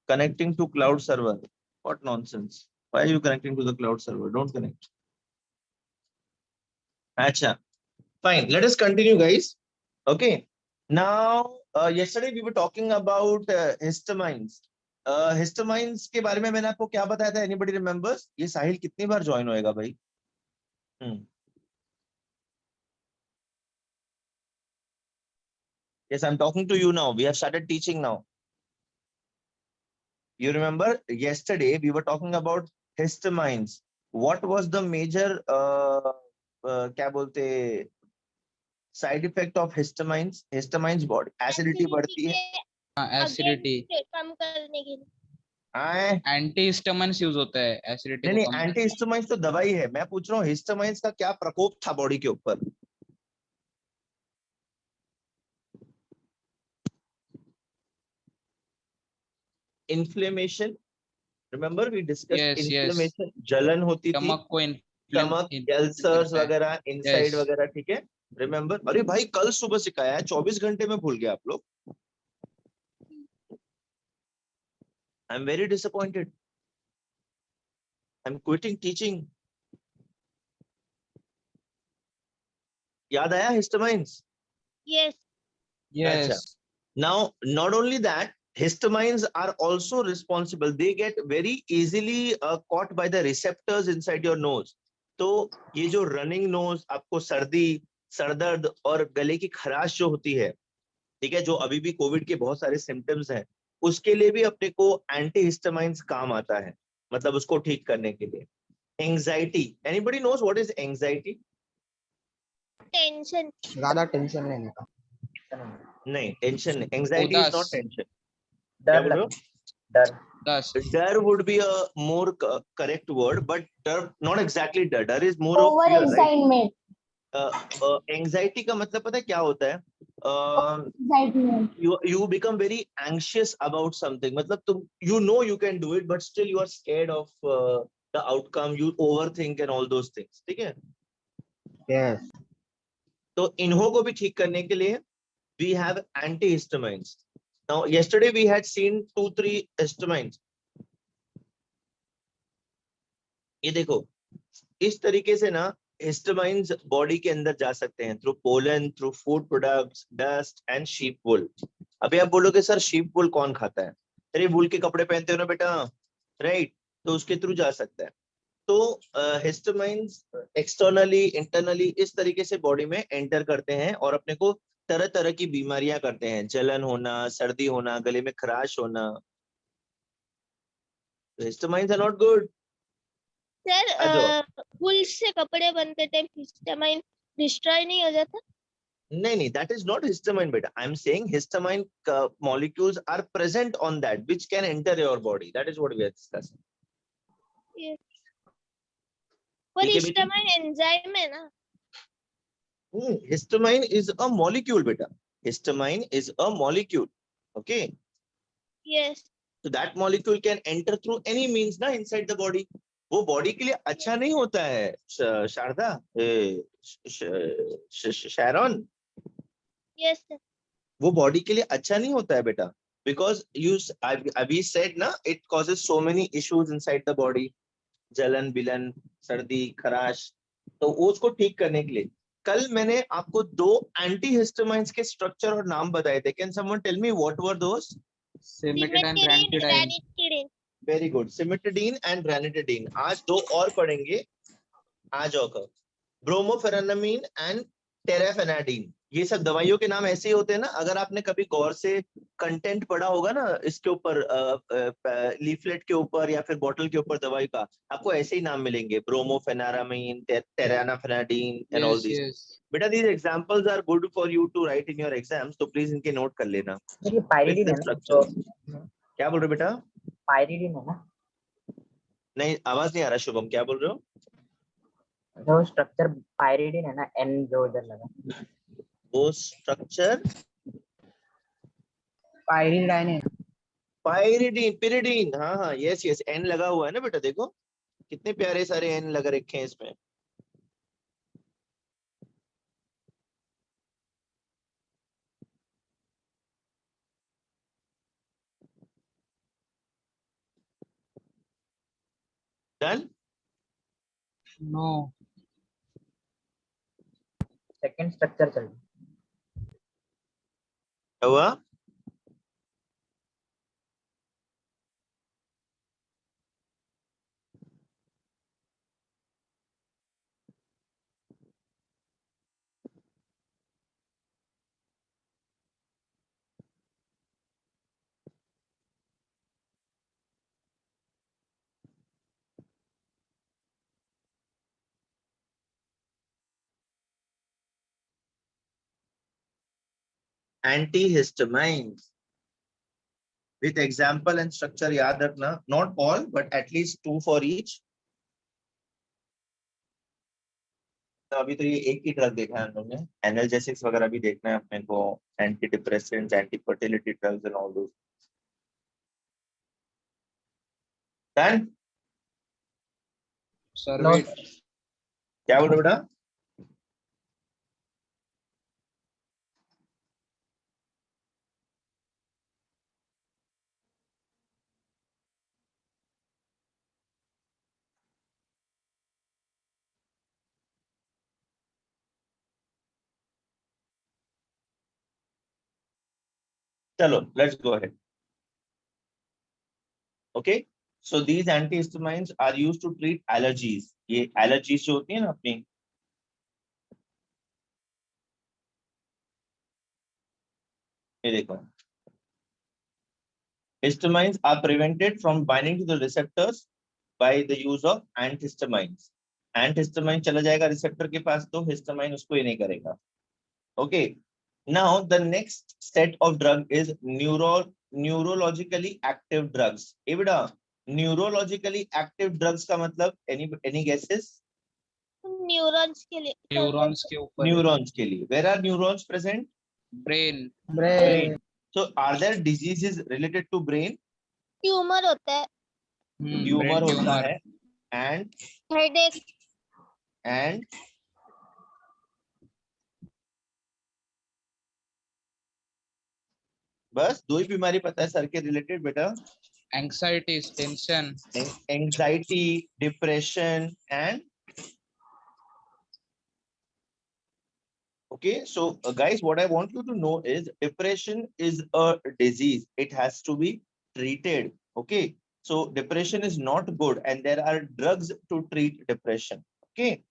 Connecting to cloud server. What nonsense. Why are you connecting to the cloud server? Don't connect. Acha. Fine. Let us continue, guys. Okay. Now, yesterday we were talking about histamines. Histamines के बारे में मैंने आपको क्या बताया था? Anybody remembers? ये साहिल कितनी बार ज्वाइन होएगा भाई? Yes, I'm talking to you now. We have started teaching now. You remember yesterday we were talking about histamines. What was the major क्या बोलते side effect of histamines? Histamines body acidity बढ़ती है, acidity कम करने के लिए anti हिस्टामाइन्स use होता है acidity नहीं को नहीं, कम। एंटी हिस्टामाइंस तो दवाई है, मैं पूछ रहा हूँ हिस्टामाइंस का क्या प्रकोप था बॉडी के ऊपर? Inflammation, remember we discussed inflammation, जलन होती थी, स्टमक को स्टमक, अल्सर्स वगैरह, इनसाइड वगैरह, ठीक है? रिमेंबर? अरे भाई कल सुबह सिखाया है, 24 घंटे में भूल गया आप लोग। I am very disappointed, I am quitting teaching. याद आया हिस्टामाइंस? यस अच्छा, now not only that, histamines are also responsible, they get very easily caught by the receptors inside your nose. तो ये जो रनिंग नोज, आपको सर्दी, सरदर्द और गले की खराश जो होती है, ठीक है, जो अभी भी कोविड के बहुत सारे सिम्टम्स हैं, उसके लिए भी अपने को एंटी हिस्टामाइंस काम आता है, मतलब उसको ठीक करने के लिए। Anxiety, anybody knows what is anxiety? Tension, ज्यादा टेंशन लेने का। नहीं, टेंशन नहीं, एंजाइटी इज नॉट टेंशन। क्या डर बोल रहे हो? डर Dar would be a more correct word, but dar, not exactly dar. Dar is more over of fear, right? Excitement, Anxiety का मतलब पता है क्या होता है? You become very anxious about something. मतलब तुम you know you can do it, but still you are scared of the outcome. You overthink and all those things. ठीक है? यस तो इन्हों को भी ठीक करने के लिए we have antihistamines. Now yesterday we had seen 2-3 histamines. ये देखो, इस तरीके से ना हिस्टामाइंस बॉडी के अंदर जा सकते हैं through pollen, through food products, dust and sheep wool. अभी आप बोलोगे सर शीप वुल कौन खाता है? अरे वुल के कपड़े पहनते हो ना बेटा, राइट? तो उसके थ्रू जा सकता है। तो हिस्टामाइंस एक्सटर्नली, इंटरनली इस तरीके से बॉडी में एंटर करते हैं और अपने को तरह तरह की बीमारियां करते हैं, जलन होना, सर्दी होना, गले में खराश होना। हिस्टामाइंस आर नॉट गुड। सर वुल से कपड़े बनते टाइम हिस्टामाइन डिस्ट्रॉय नहीं हो जाता? नहीं नहीं, that is not histamine beta. I'm saying histamine molecules are present on that which can enter your body. That is what we are discussing. Yes. पर ठीक है बेटी? हिस्टामाइन एंजाइम है ना? Histamine is a molecule beta. Histamine is a molecule. Okay. Yes. So that molecule can enter through any means ना inside the body. वो body के लिए अच्छा नहीं होता है शारदा, शैरॉन। Yes sir. वो बॉडी के लिए अच्छा नहीं होता है बेटा, बिकॉज यू अभी सेड ना, it causes so many issues inside the body, जलन, बिलन, सर्दी, खराश। तो उसको ठीक करने के लिए कल मैंने आपको 2 एंटी हिस्टामाइंस के स्ट्रक्चर और नाम बताए थे। Can someone tell me what were those? Cimetidine, ranitidine. ranitidine. Very good, cimetidine and ranitidine. आज 2 और पढ़ेंगे, आ जाओ कर। ब्रोमोफेरानामीन एंड टेराफेनाडीन, ये सब दवाइयों के नाम ऐसे ही होते हैं ना। अगर आपने कभी गौर से कंटेंट पढ़ा होगा ना इसके ऊपर, लीफलेट के ऊपर या फिर बोतल के ऊपर दवाई का, आपको ऐसे ही नाम मिलेंगे, ब्रोमोफेनारामीन, टेराफेनाडीन एंड ऑल दिस। बेटा these examples are good for you to write in your exams, तो प्लीज इनके नोट कर लेना। ये पायरिडीन है ना? तो क्या बोल रहे हो बेटा? पायरिडीन है ना? नहीं, आवाज नहीं आ रहा शुभम, क्या बोल रहे हो? जो स्ट्रक्चर पायरिडीन है ना, एन जो इधर लगा, वो स्ट्रक्चर पायरिडाइन है। पायरिडीन, पिरिडीन, हाँ हाँ, यस यस, एन लगा हुआ है ना बेटा, देखो कितने प्यारे सारे एन लगा रखे हैं इसमें। डन? No. सेकंड स्ट्रक्चर चल रहा क्या हुआ? Antihistamines with example and structure याद रखना, not all but at least 2 for each. तो अभी तो ये एक ही ड्रग देखा है हम लोग ने, एनाल्जेसिक्स वगैरह भी देखना है अपने को, anti depressants, anti fertility drugs and all those. Done? Sir, No. wait. क्या बोल रहे हो बेटा? चलो, let's go ahead. Okay, so these antihistamines are used to treat allergies. ये allergies जो होती है ना अपनी, ये देखो, histamines are prevented from binding to the receptors by the use of antihistamines. Antihistamine चला जाएगा receptor के पास तो histamine उसको ये नहीं करेगा. Okay, now the next set of drug is neurologically active drugs. ये बेटा neurologically active drugs का मतलब any guesses? न्यूरॉन्स के लिए Neurons के ऊपर. Neurons के लिए. Where are neurons present? Brain. Brain. So are there diseases related to brain? Tumour होता है, Tumor Brain होता tumor. है हेडेक, and बस दो ही बीमारी पता है सर के रिलेटेड बेटा, Anxieties, tension. Anxiety, depression and okay. So guys, what I want you to know is depression is a disease. It has to be treated. Okay, so depression is not good and there are drugs to treat depression. Okay,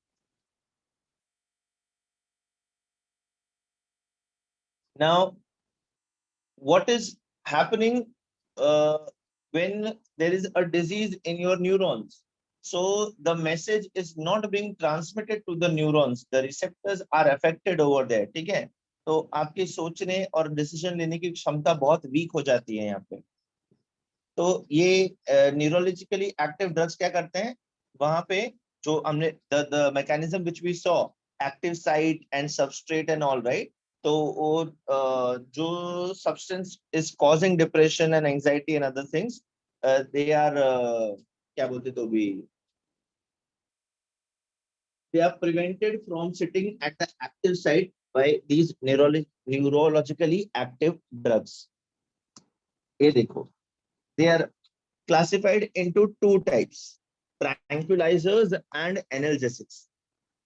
now what is happening when there is a disease in your neurons? So the message is not being transmitted to the neurons. The receptors are affected over there. ठीक है, तो आपके सोचने और decision लेने की क्षमता बहुत वीक हो जाती है यहाँ पे. तो ये न्यूरोलॉजिकली एक्टिव ड्रग्स क्या करते हैं, वहां पे जो हमने the mechanism which we saw, active site and substrate and all, right. तो वो जो substance is causing depression and anxiety and other things, they are क्या बोलते तो भी, they are prevented from sitting at the active site by these neurologically active drugs. ये देखो, they are classified into two types: tranquilizers and analgesics.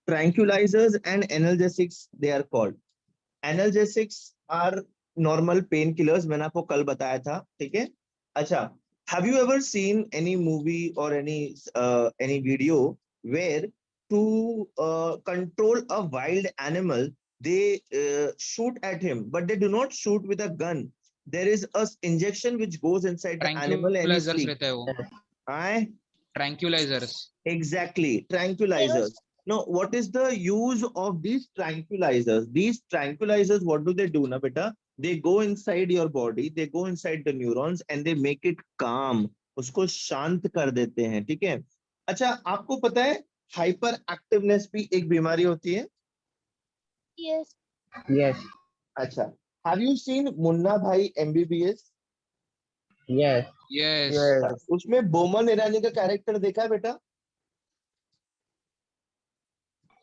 Tranquilizers and analgesics they are called. Analgesics are normal painkillers, मैंने आपको कल बताया था, ठीक है. अच्छा, have you ever seen any movie or any video where to control a wild animal they shoot at him, but they do not shoot with a gun. There is a injection which goes inside the animal and he Tranquilizers sleeps. रहता है वो. Aye? Tranquilizers. Exactly, tranquilizers. Now, what is the use of these tranquilizers? These tranquilizers, what do they do, na beta? They go inside your body, they go inside the neurons and they make it calm. उसको शांत कर देते हैं, ठीक है. अच्छा, आपको पता है हाइपर एक्टिवनेस भी एक बीमारी होती है. Yes, Yes. अच्छा, हैव यू सीन मुन्ना भाई MBBS? Yes. Yes. Yes. उसमें बोमन ईरानी का कैरेक्टर देखा है बेटा?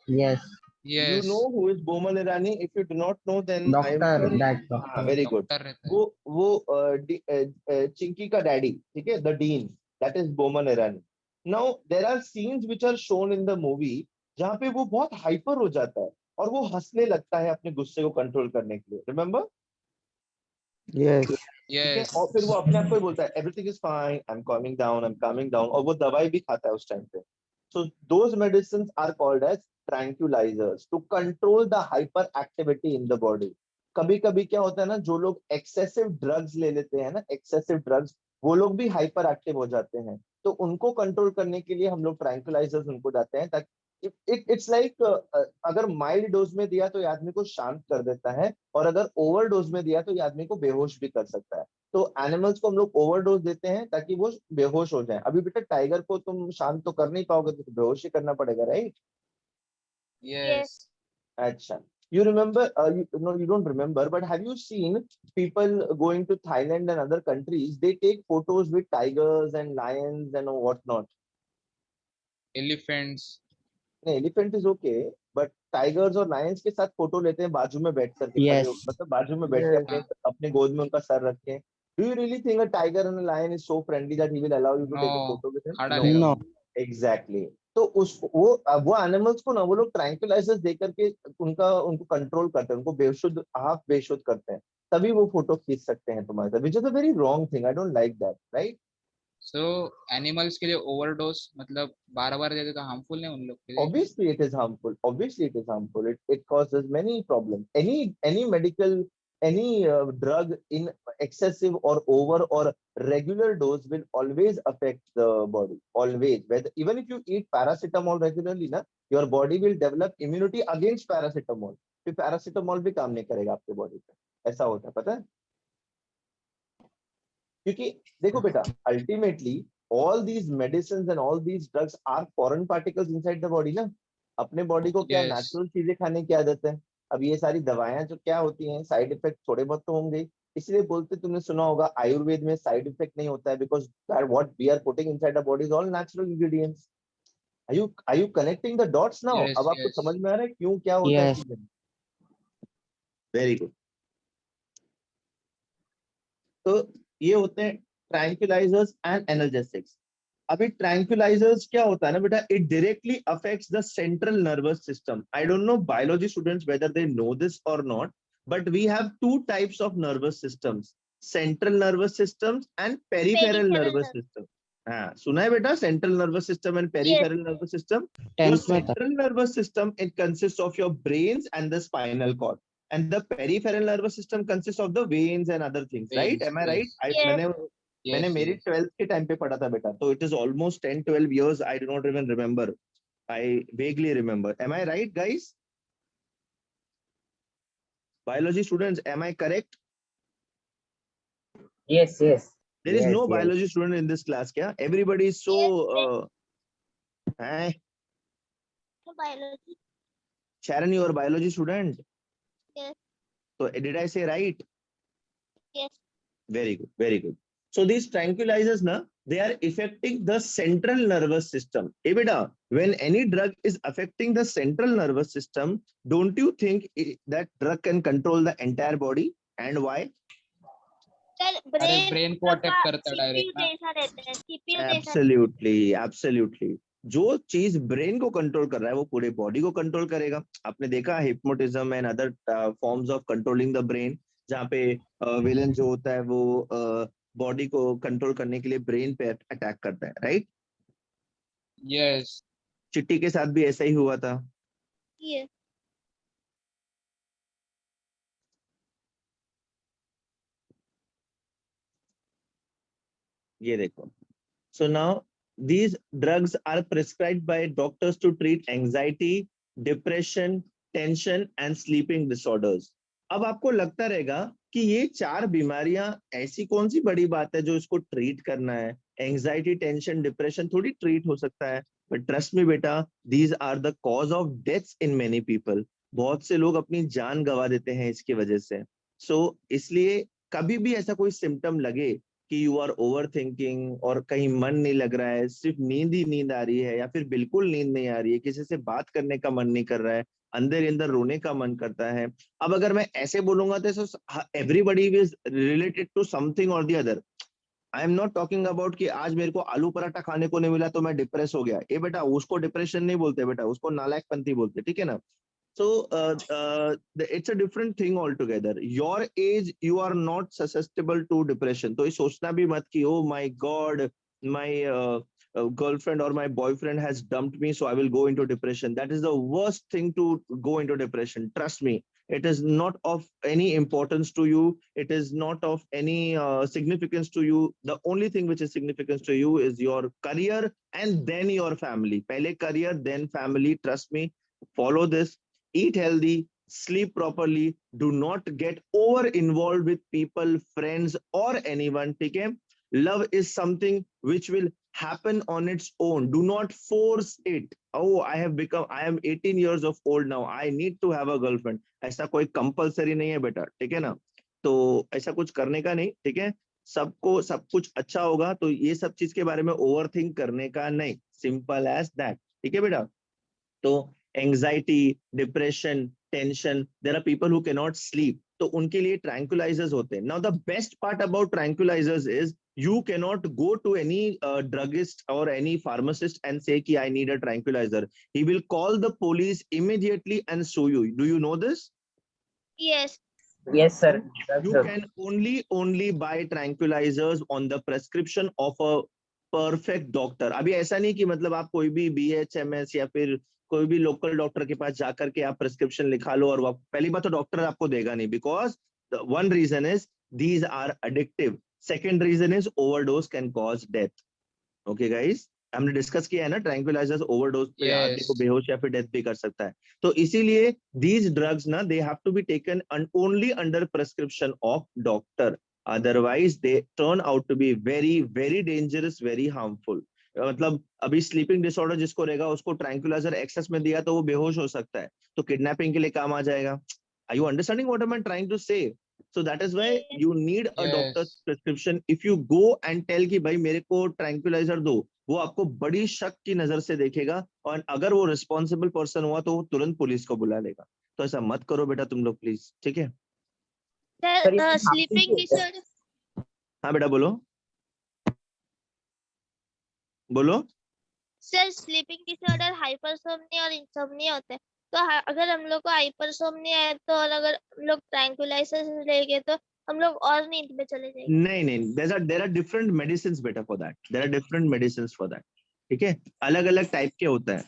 Yes. You Yes. know who is Boman Irani? If you do not know, then I am Doctor. sorry. That हाँ, doctor. very good. Doctor रहता है. वो चिंकी का डैडी, ठीक है, the dean, that is Boman Irani. Now there are scenes which are shown in the movie जहाँ पे वो बहुत हाइपर हो जाता है और वो हंसने लगता है अपने गुस्से को कंट्रोल करने के लिए, रिमेम्बर? Yes. ठीक है, Yes. और फिर वो अपने आप को ही बोलता है everything is fine, I am coming down, और वो दवाई भी खाता है उस टाइम पे। So those medicine are called as tranquilizers to control the hyper activity in the body. कभी कभी क्या होता है ना, जो लोग एक्सेसिव ड्रग्स ले लेते हैं ना, एक्सेसिव ड्रग्स, वो लोग भी हाइपर एक्टिव हो जाते हैं। तो उनको कंट्रोल करने के लिए हम लोग ट्रैंक्विलाइजर्स उनको जाते हैं, ताकि इट्स लाइक अगर माइल्ड डोज में दिया तो ये आदमी को शांत कर देता है, और अगर ओवर डोज में दिया तो ये आदमी को बेहोश भी कर सकता है। तो एनिमल्स को हम लोग ओवरडोज देते हैं ताकि वो बेहोश हो जाए। अभी बेटा टाइगर को तुम शांत तो कर नहीं पाओगे, तो बेहोश ही करना पड़ेगा, राइट? Yes. अच्छा, you remember, no, you don't remember, but have you seen people going to Thailand and other countries, they take photos with tigers and lions and what not? Elephants. नहीं, elephant is okay, but tigers और Lions के साथ photo लेते हैं बाजू में बैठ करके, खड़े Yes. मतलब बाजू में बैठ के Yes. अपने अपने गोद में उनका सर रख के। Do you really think a tiger and lion is so friendly that he will allow you to take a No. Photo with him? खड़ा नो, रहेगा No. वो। एग्जैक्टली। तो उस वो एनिमल्स को ना वो लोग ट्रैंक्विलाइजर्स दे करके उनको कंट्रोल करते हैं, उनको बेशुद्ध, हाफ बेशुद्ध करते हैं, तभी वो फोटो खींच सकते हैं तुम्हारे साथ, which is a very wrong thing, I don't like that, right? So animals के लिए overdose मतलब बार-बार देते तो harmful नहीं उन लोग के लिए। Obviously it is harmful, obviously it is harmful, it causes many problems. Any medical, any drug in excessive or over or regular dose will always affect the body, always. Whether even if you eat paracetamol regularly ना, your body will develop immunity against paracetamol, फिर paracetamol भी काम नहीं करेगा आपके body पे, ऐसा होता है, पता है? क्योंकि देखो बेटा, ultimately all these medicines and all these drugs are foreign particles inside the body ना। अपने बॉडी को क्या Yes. नेचुरल चीजें खाने की आदत है। अब ये सारी दवाएं जो क्या होती हैं, साइड इफेक्ट थोड़े बहुत तो होंगे ही। इसलिए बोलते, तुमने सुना होगा आयुर्वेद में साइड इफेक्ट नहीं होता है, because what we are putting inside the body is all natural ingredients. Are you connecting the dots now? Yes. अब आपको Yes. समझ में आ रहा है क्यों क्या होता है Yes. चीजें? Very good. तो ये होते हैं ट्रैंक्विलाइजर्स एंड एनाल्जेसिक्स। अभी ट्रैंक्विलाइजर्स क्या होता है ना बेटा, it directly affects the central nervous system. I don't know biology students whether they know this or not, but we have two types of nervous systems, central nervous systems and peripheral nervous system. हाँ, सुना है बेटा, central nervous system and peripheral nervous system. Your 10th में था। Central nervous system, it consist of your brains and the spinal cord, and the peripheral nervous system consists of the veins and other things, right? Veins, Am I right? yes. मैंने Yes. मेरी Yes. 12th के time पे पढ़ा था बेटा, तो it is almost 10-12 years, I do not even remember, I vaguely remember. Am I right guys? Biology students, am I correct? Yes, yes. There is Yes, no yes. biology student in this class kya? Everybody is so biology. Sharon, you are a biology student? Yes. So did I say right? Yes. Very good, very good. So these tranquilizers na, they are affecting the central nervous system. Hey beta, when any drug is affecting the central nervous system, don't you think that drug can control the entire body? And why? Sir अरे brain brain को attack करता है CPU direct ना। जैसा रहता है, CPU जैसा। Absolutely, absolutely. जो चीज ब्रेन को कंट्रोल कर रहा है वो पूरे बॉडी को कंट्रोल करेगा। आपने देखा hypnotism and other forms of controlling the brain, जहाँ पे विलन जो होता है वो बॉडी को कंट्रोल करने के लिए ब्रेन पे अटैक करता है, राइट? Yes. चिट्टी के साथ भी ऐसा ही हुआ था। ये ये देखो, so now these drugs are prescribed by doctors to treat anxiety, depression, tension and sleeping disorders. अब आपको लगता रहेगा कि ये 4 बीमारियां ऐसी कौन सी बड़ी बात है जो इसको ट्रीट करना है, एंजाइटी, टेंशन, डिप्रेशन थोड़ी ट्रीट हो सकता है, बट ट्रस्ट मी बेटा, these are the cause of deaths in many people. बहुत से लोग अपनी जान गंवा देते हैं इसकी वजह से। सो इसलिए कभी भी ऐसा कोई सिम्टम लगे कि यू आर ओवर थिंकिंग और कहीं मन नहीं लग रहा है, सिर्फ नींद ही नींद आ रही है या फिर बिल्कुल नींद नहीं आ रही है, किसी से बात करने का मन नहीं कर रहा है, अंदर अंदर रोने का मन करता है। अब अगर मैं ऐसे बोलूंगा तो everybody is related to something or the other. I am not talking about कि आज मेरे को आलू पराठा खाने को नहीं मिला तो मैं डिप्रेस हो गया। ये बेटा उसको डिप्रेशन नहीं बोलते बेटा, उसको नालायकपंथी बोलते, ठीक है ना। So it's a different thing altogether. Your age, you are not susceptible to depression. तो ये सोचना भी मत कि oh my God, my girlfriend or my boyfriend has dumped me, so I will go into depression. That is the worst thing to go into depression. Trust me, it is not of any importance to you. It is not of any significance to you. The only thing which is significance to you is your career and then your family. पहले career, then family. Trust me. Follow this. Eat healthy, sleep properly, do not get over involved with people, friends, or anyone. Okay? Love is something which will happen on its own. Do not force it. Oh, I am 18 years of old now. I need to have a girlfriend. ऐसा कोई compulsory नहीं है बेटा, ठीक है ना। तो ऐसा कुछ करने का नहीं, ठीक है। सबको सब कुछ अच्छा होगा, तो ये सब चीज के बारे में ओवर थिंक करने का नहीं। सिंपल एज दैट, ठीक है बेटा। तो anxiety, depression, tension, there are people who can not sleep, तो उनके लिए ट्रैंक्विलाइजर्स होते हैं। Now the best part about tranquilizers is you cannot go to any druggist or any pharmacist and say ki I need a tranquilizer. He will call the police immediately and sue you. Do you know this? Yes. Yes, sir. You can only buy tranquilizers on the prescription of a perfect doctor. अभी ऐसा नहीं कि मतलब आप कोई भी BHMS या फिर कोई भी लोकल डॉक्टर के पास जाकर के आप प्रिस्क्रिप्शन लिखा लो और वो पहली बात तो डॉक्टर आपको देगा नहीं, because one reason is these are addictive. Second reason is overdose can cause death. Okay guys, हमने डिस्कस किया है ना, ट्रैंक्विलाइजर्स ओवरडोज पे आदमी को बेहोश या फिर डेथ भी कर सकता है। तो इसीलिए these drugs ना they have to be taken only under prescription of doctor. Otherwise they turn out to be very very dangerous, very harmful. मतलब अभी स्लीपिंग डिसऑर्डर जिसको रहेगा उसको ट्रैंक्विलाइजर एक्सेस में दिया तो वो बेहोश हो सकता है, तो किडनैपिंग के लिए काम आ जाएगा। Are you understanding what am I trying to say? So that is why you need a doctor's prescription. If you go and tell कि भाई मेरे को ट्रैंक्विलाइजर दो, वो आपको बड़ी शक की नजर से देखेगा, और अगर वो रिस्पॉन्सिबल पर्सन हुआ तो वो तुरंत पुलिस को बुला लेगा। तो ऐसा मत करो बेटा तुम लोग प्लीज, ठीक है। Sir, sleeping disorder. हाँ बेटा बोलो बोलो। सर स्लीपिंग डिसऑर्डर हाइपरसोम्निया और इंसोम्निया होते हैं। तो अगर हम लोग को हाइपरसोम्निया है तो, और अगर हम लोग ट्रैंक्विलाइजर लेंगे तो हम लोग और नींद में चले जाएंगे। नहीं, there are different medicines बेटा for that. There are different medicines for that. ठीक है, अलग अलग टाइप के होता है।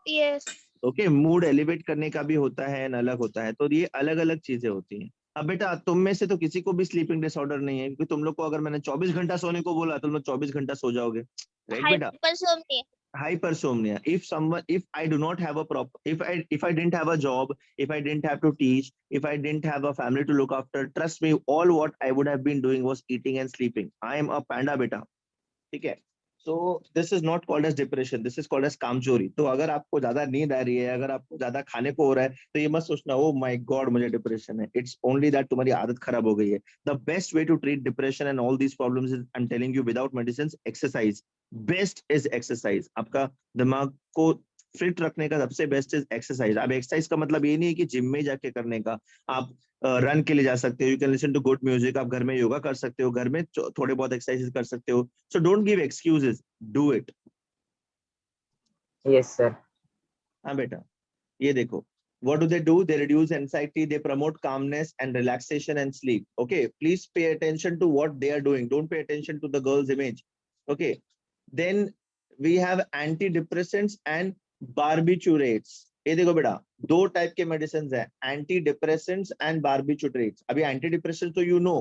यस। ओके, मूड एलिवेट करने का भी होता है, अलग होता है, तो ये अलग अलग चीजें होती हैं। अब बेटा तुम में से तो किसी को भी स्लीपिंग डिसऑर्डर नहीं है, क्योंकि तुम लोग को अगर मैंने 24 घंटा सोने को बोला तुम लोग 24 घंटा सो जाओगे, राइट बेटा। Hypersomnia. Hypersomnia. If I do not have a if I didn't have a job, if I didn't have to teach, if I didn't have a family to look after, trust me, all what I would have been doing was eating and sleeping. I am a panda beta. ठीक है। So this is not called as depression. This is called as कामचोरी। तो अगर आपको ज्यादा नींद आ रही है, अगर आपको ज्यादा खाने को हो रहा है, तो ये मत सोचना oh my God मुझे डिप्रेशन है। It's only that तुम्हारी आदत खराब हो गई है। The best way to treat depression and all these problems is, I'm telling you, without medicines, exercise. Best is exercise. आपका दिमाग को फिट रखने का सबसे बेस्ट इज एक्सरसाइज। अब एक्सरसाइज का मतलब ये नहीं है कि जिम में जाके करने का, आप रन के लिए जा सकते हो, you can listen to good music, आप घर में योगा कर सकते हो, घर में थोड़े बहुत एक्सरसाइज कर सकते हो। So don't give excuses, do it. Yes sir. हाँ बेटा, ये देखो, what do? They reduce anxiety, they promote calmness and relaxation and sleep. Okay, please pay attention to what they are doing, don't pay attention to the girl's image. Okay, then we have antidepressants and barbiturates. ये देखो बेटा, दो type के medicine है, anti depressants and barbiturates. अभी anti depressant तो you know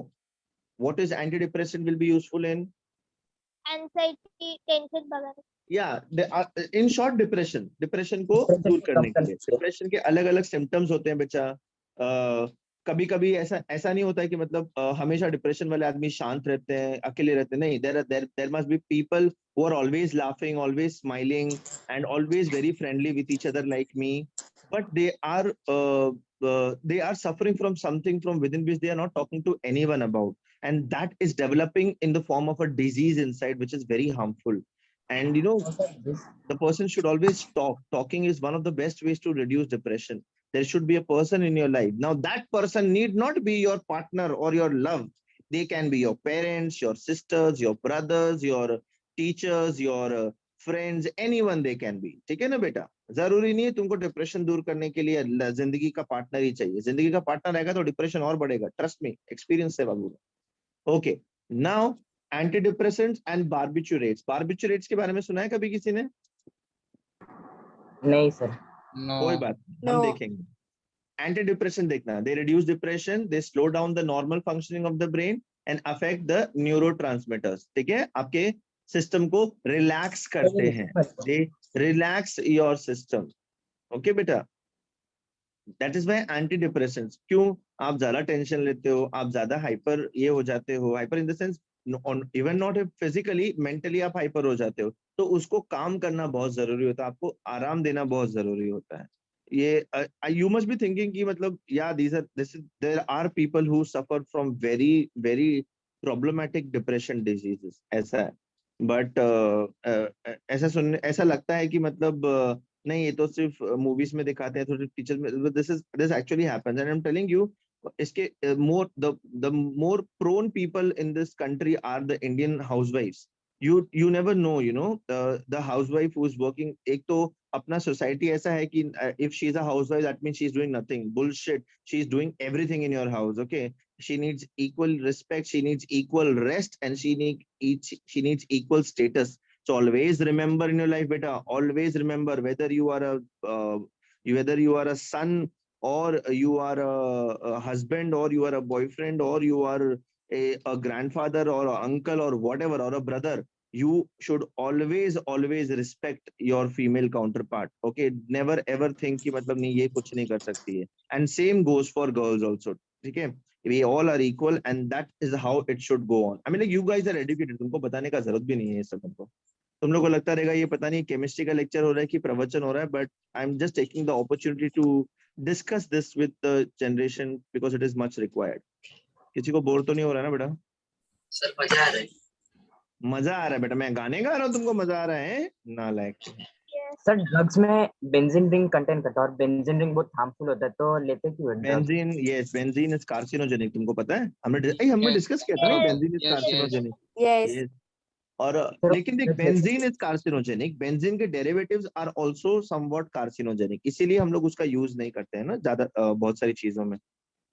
what is anti depressant will be useful in anxiety, tension वगैरह। या इन शॉर्ट डिप्रेशन को दूर करने के लिए। डिप्रेशन के अलग अलग सिम्टम्स होते हैं बच्चा। कभी कभी ऐसा नहीं होता है कि मतलब हमेशा डिप्रेशन वाले आदमी शांत रहते हैं, अकेले रहते हैं, नहीं। There must be people who are always laughing, always smiling, and always very friendly with each other like me, but they are suffering from something from within which they are not talking to anyone about, and that is developing in the form of a disease inside, which is very harmful. And you know, the person should always talk. Talking is one of the best ways to reduce depression. There should be a person in your life. Now that person need not be your partner or your love. they can be your parents, your sisters, your brothers, your teachers, your friends, anyone they can be. ठीक है ना बेटा? जरूरी नहीं है तुमको depression दूर करने के लिए जिंदगी का पार्टनर ही चाहिए. जिंदगी का पार्टनर रहेगा तो डिप्रेशन और बढ़ेगा. ट्रस्ट मी, एक्सपीरियंस से बाबू. Okay, now antidepressants and barbiturates. Barbiturates के बारे में सुना है कभी किसी ने? नहीं सर. कोई No. बात नहीं, हम देखेंगे. एंटी डिप्रेशन देखना, they reduce depression, they slow down the normal functioning of the brain and affect the neurotransmitters. ठीक है, आपके सिस्टम को रिलैक्स करते हैं. दे रिलैक्स योर सिस्टम. ओके बेटा, that is why anti depressions. क्यों? आप ज्यादा टेंशन लेते हो, आप ज्यादा हाइपर ये हो जाते हो. Hyper in the sense even not physically, mentally आप हाइपर हो जाते हो. तो उसको काम करना बहुत जरूरी होता है, आपको आराम देना बहुत जरूरी होता है. ये यू मस्ट बी थिंकिंग कि मतलब या there are people who suffer from very very problematic depression diseases. ऐसा है. बट ऐसा लगता है कि मतलब नहीं, ये तो सिर्फ मूवीज में दिखाते हैं, थोड़े टीचर्स में. This actually happens and I am telling you. इसके more the more prone people in this country are the Indian हाउसवाइफ्स. you never know, you know, the housewife who is working. एक तो अपना society ऐसा है कि if she is a housewife that means she is doing nothing. Bullshit. She is doing everything in your house. Okay, she needs equal respect, she needs equal rest, and she needs equal status. So always remember in your life, beta, always remember, whether you are a son, or you are a husband, or you are a boyfriend, or you are a grandfather or an uncle or whatever, or a brother, you should always respect your female counterpart. Okay, never ever think कि मतलब नहीं ये कुछ नहीं कर सकती है. And same goes for girls also. ठीक है, we all are equal and that is how it should go on. I mean, like, you guys are educated, तुमको बताने का जरूरत भी नहीं है ये सब. तुम लोग को लगता रहेगा ये पता नहीं केमिस्ट्री का लेक्चर हो रहा है कि प्रवचन हो रहा है, but I am just taking the opportunity to discuss this with the generation because it is much required. किसी को बोर तो नहीं हो रहा है ना बेटा? सर मजा आ रहा है. मजा आ रहा है बेटा, मैं गाने गा रहा हूँ, तुमको मजा आ रहा है? नालायक. सर ड्रग्स में बेंजीन रिंग कंटेंट करता है और बेंजीन रिंग बहुत हार्मफुल होता है, तो लेते क्यों है drugs? Benzene, yes, benzene is carcinogenic. तुमको पता है? हमने डिस्कस किया था ना, benzene is Yes, yes. Carcinogenic. Yes. और लेकिन देख, बेंजीन इज कार्सिनोजेनिक, बेंजीन के derivatives are also somewhat carcinogenic. इसीलिए हम लोग उसका यूज नहीं करते हैं ना ज्यादा बहुत सारी चीजों में.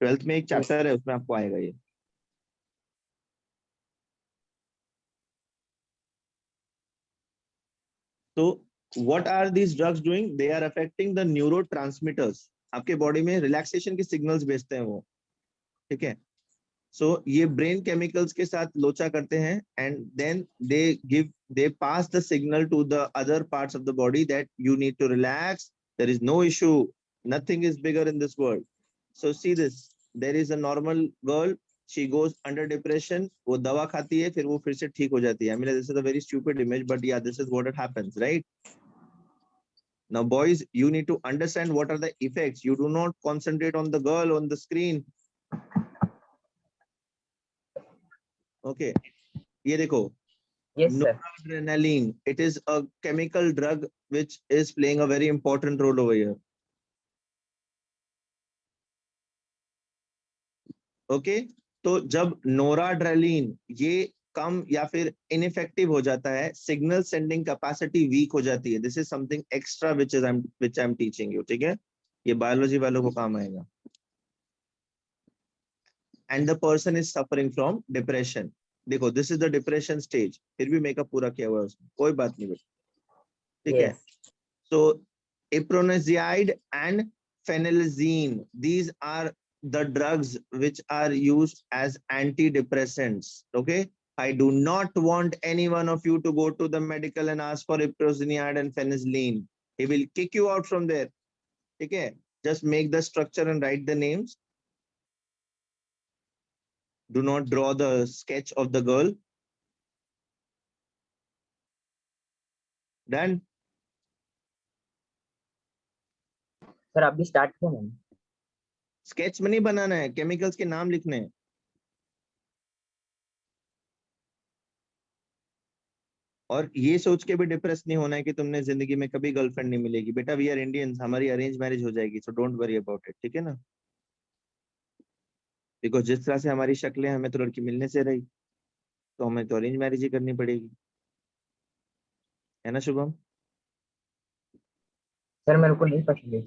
12th में एक चैप्टर है, उसमें आपको आएगा ये. तो what are these drugs doing? They are affecting the neurotransmitters. आपके बॉडी में रिलैक्सेशन के सिग्नल्स भेजते हैं वो. ठीक है, सो ये ब्रेन केमिकल्स के साथ लोचा करते हैं and then they pass the signal to the other parts of the body that you need to relax, there is no issue, nothing is bigger in this world. So see this, there is a normal girl, she goes under depression, वो दवा खाती है, फिर वो फिर से ठीक हो जाती है. I mean, this is a very stupid image, but yeah, this is what it happens, right? Now boys, you need to understand what are the effects. You do not concentrate on the girl on the screen. Okay, ये देखो, Yes sir. noradrenaline, it is a chemical drug which is playing a very important role over here. Okay, तो जब नोराड्रेलिन ये कम या फिर ineffective हो जाता है, सिग्नल सेंडिंग कैपेसिटी वीक हो जाती है. This is something extra which I am teaching you. ठीक है, ये बायोलॉजी वालों को काम आएगा. And the person is suffering from depression. देखो, this is the depression stage, फिर भी मेकअप पूरा किया हुआ है उसमें, कोई बात नहीं बेटा. ठीक है, सो इप्रोनेजियाइड and phenelzine, these are the drugs which are used as antidepressants. Okay, I do not want any one of you to go to the medical and ask for iproniazid and phenelzine. He will kick you out from there. Okay, just make the structure and write the names. Do not draw the sketch of the girl. Done? Sir अभी start किया मैंने. Sketch में नहीं बनाना है, chemicals के नाम लिखने हैं. और ये सोच के भी डिप्रेस नहीं होना है कि तुमने जिंदगी में कभी गर्लफ्रेंड नहीं मिलेगी. बेटा, वी आर इंडियंस, हमारी अरेंज मैरिज हो जाएगी, so don't worry about it. ठीक है ना? बिकॉज जिस तरह से हमारी शक्लें, हमें तो लड़की मिलने से रही, तो हमें तो अरेंज मैरिज ही करनी पड़ेगी, है ना शुभम? सर मेरे को नहीं पसंद है।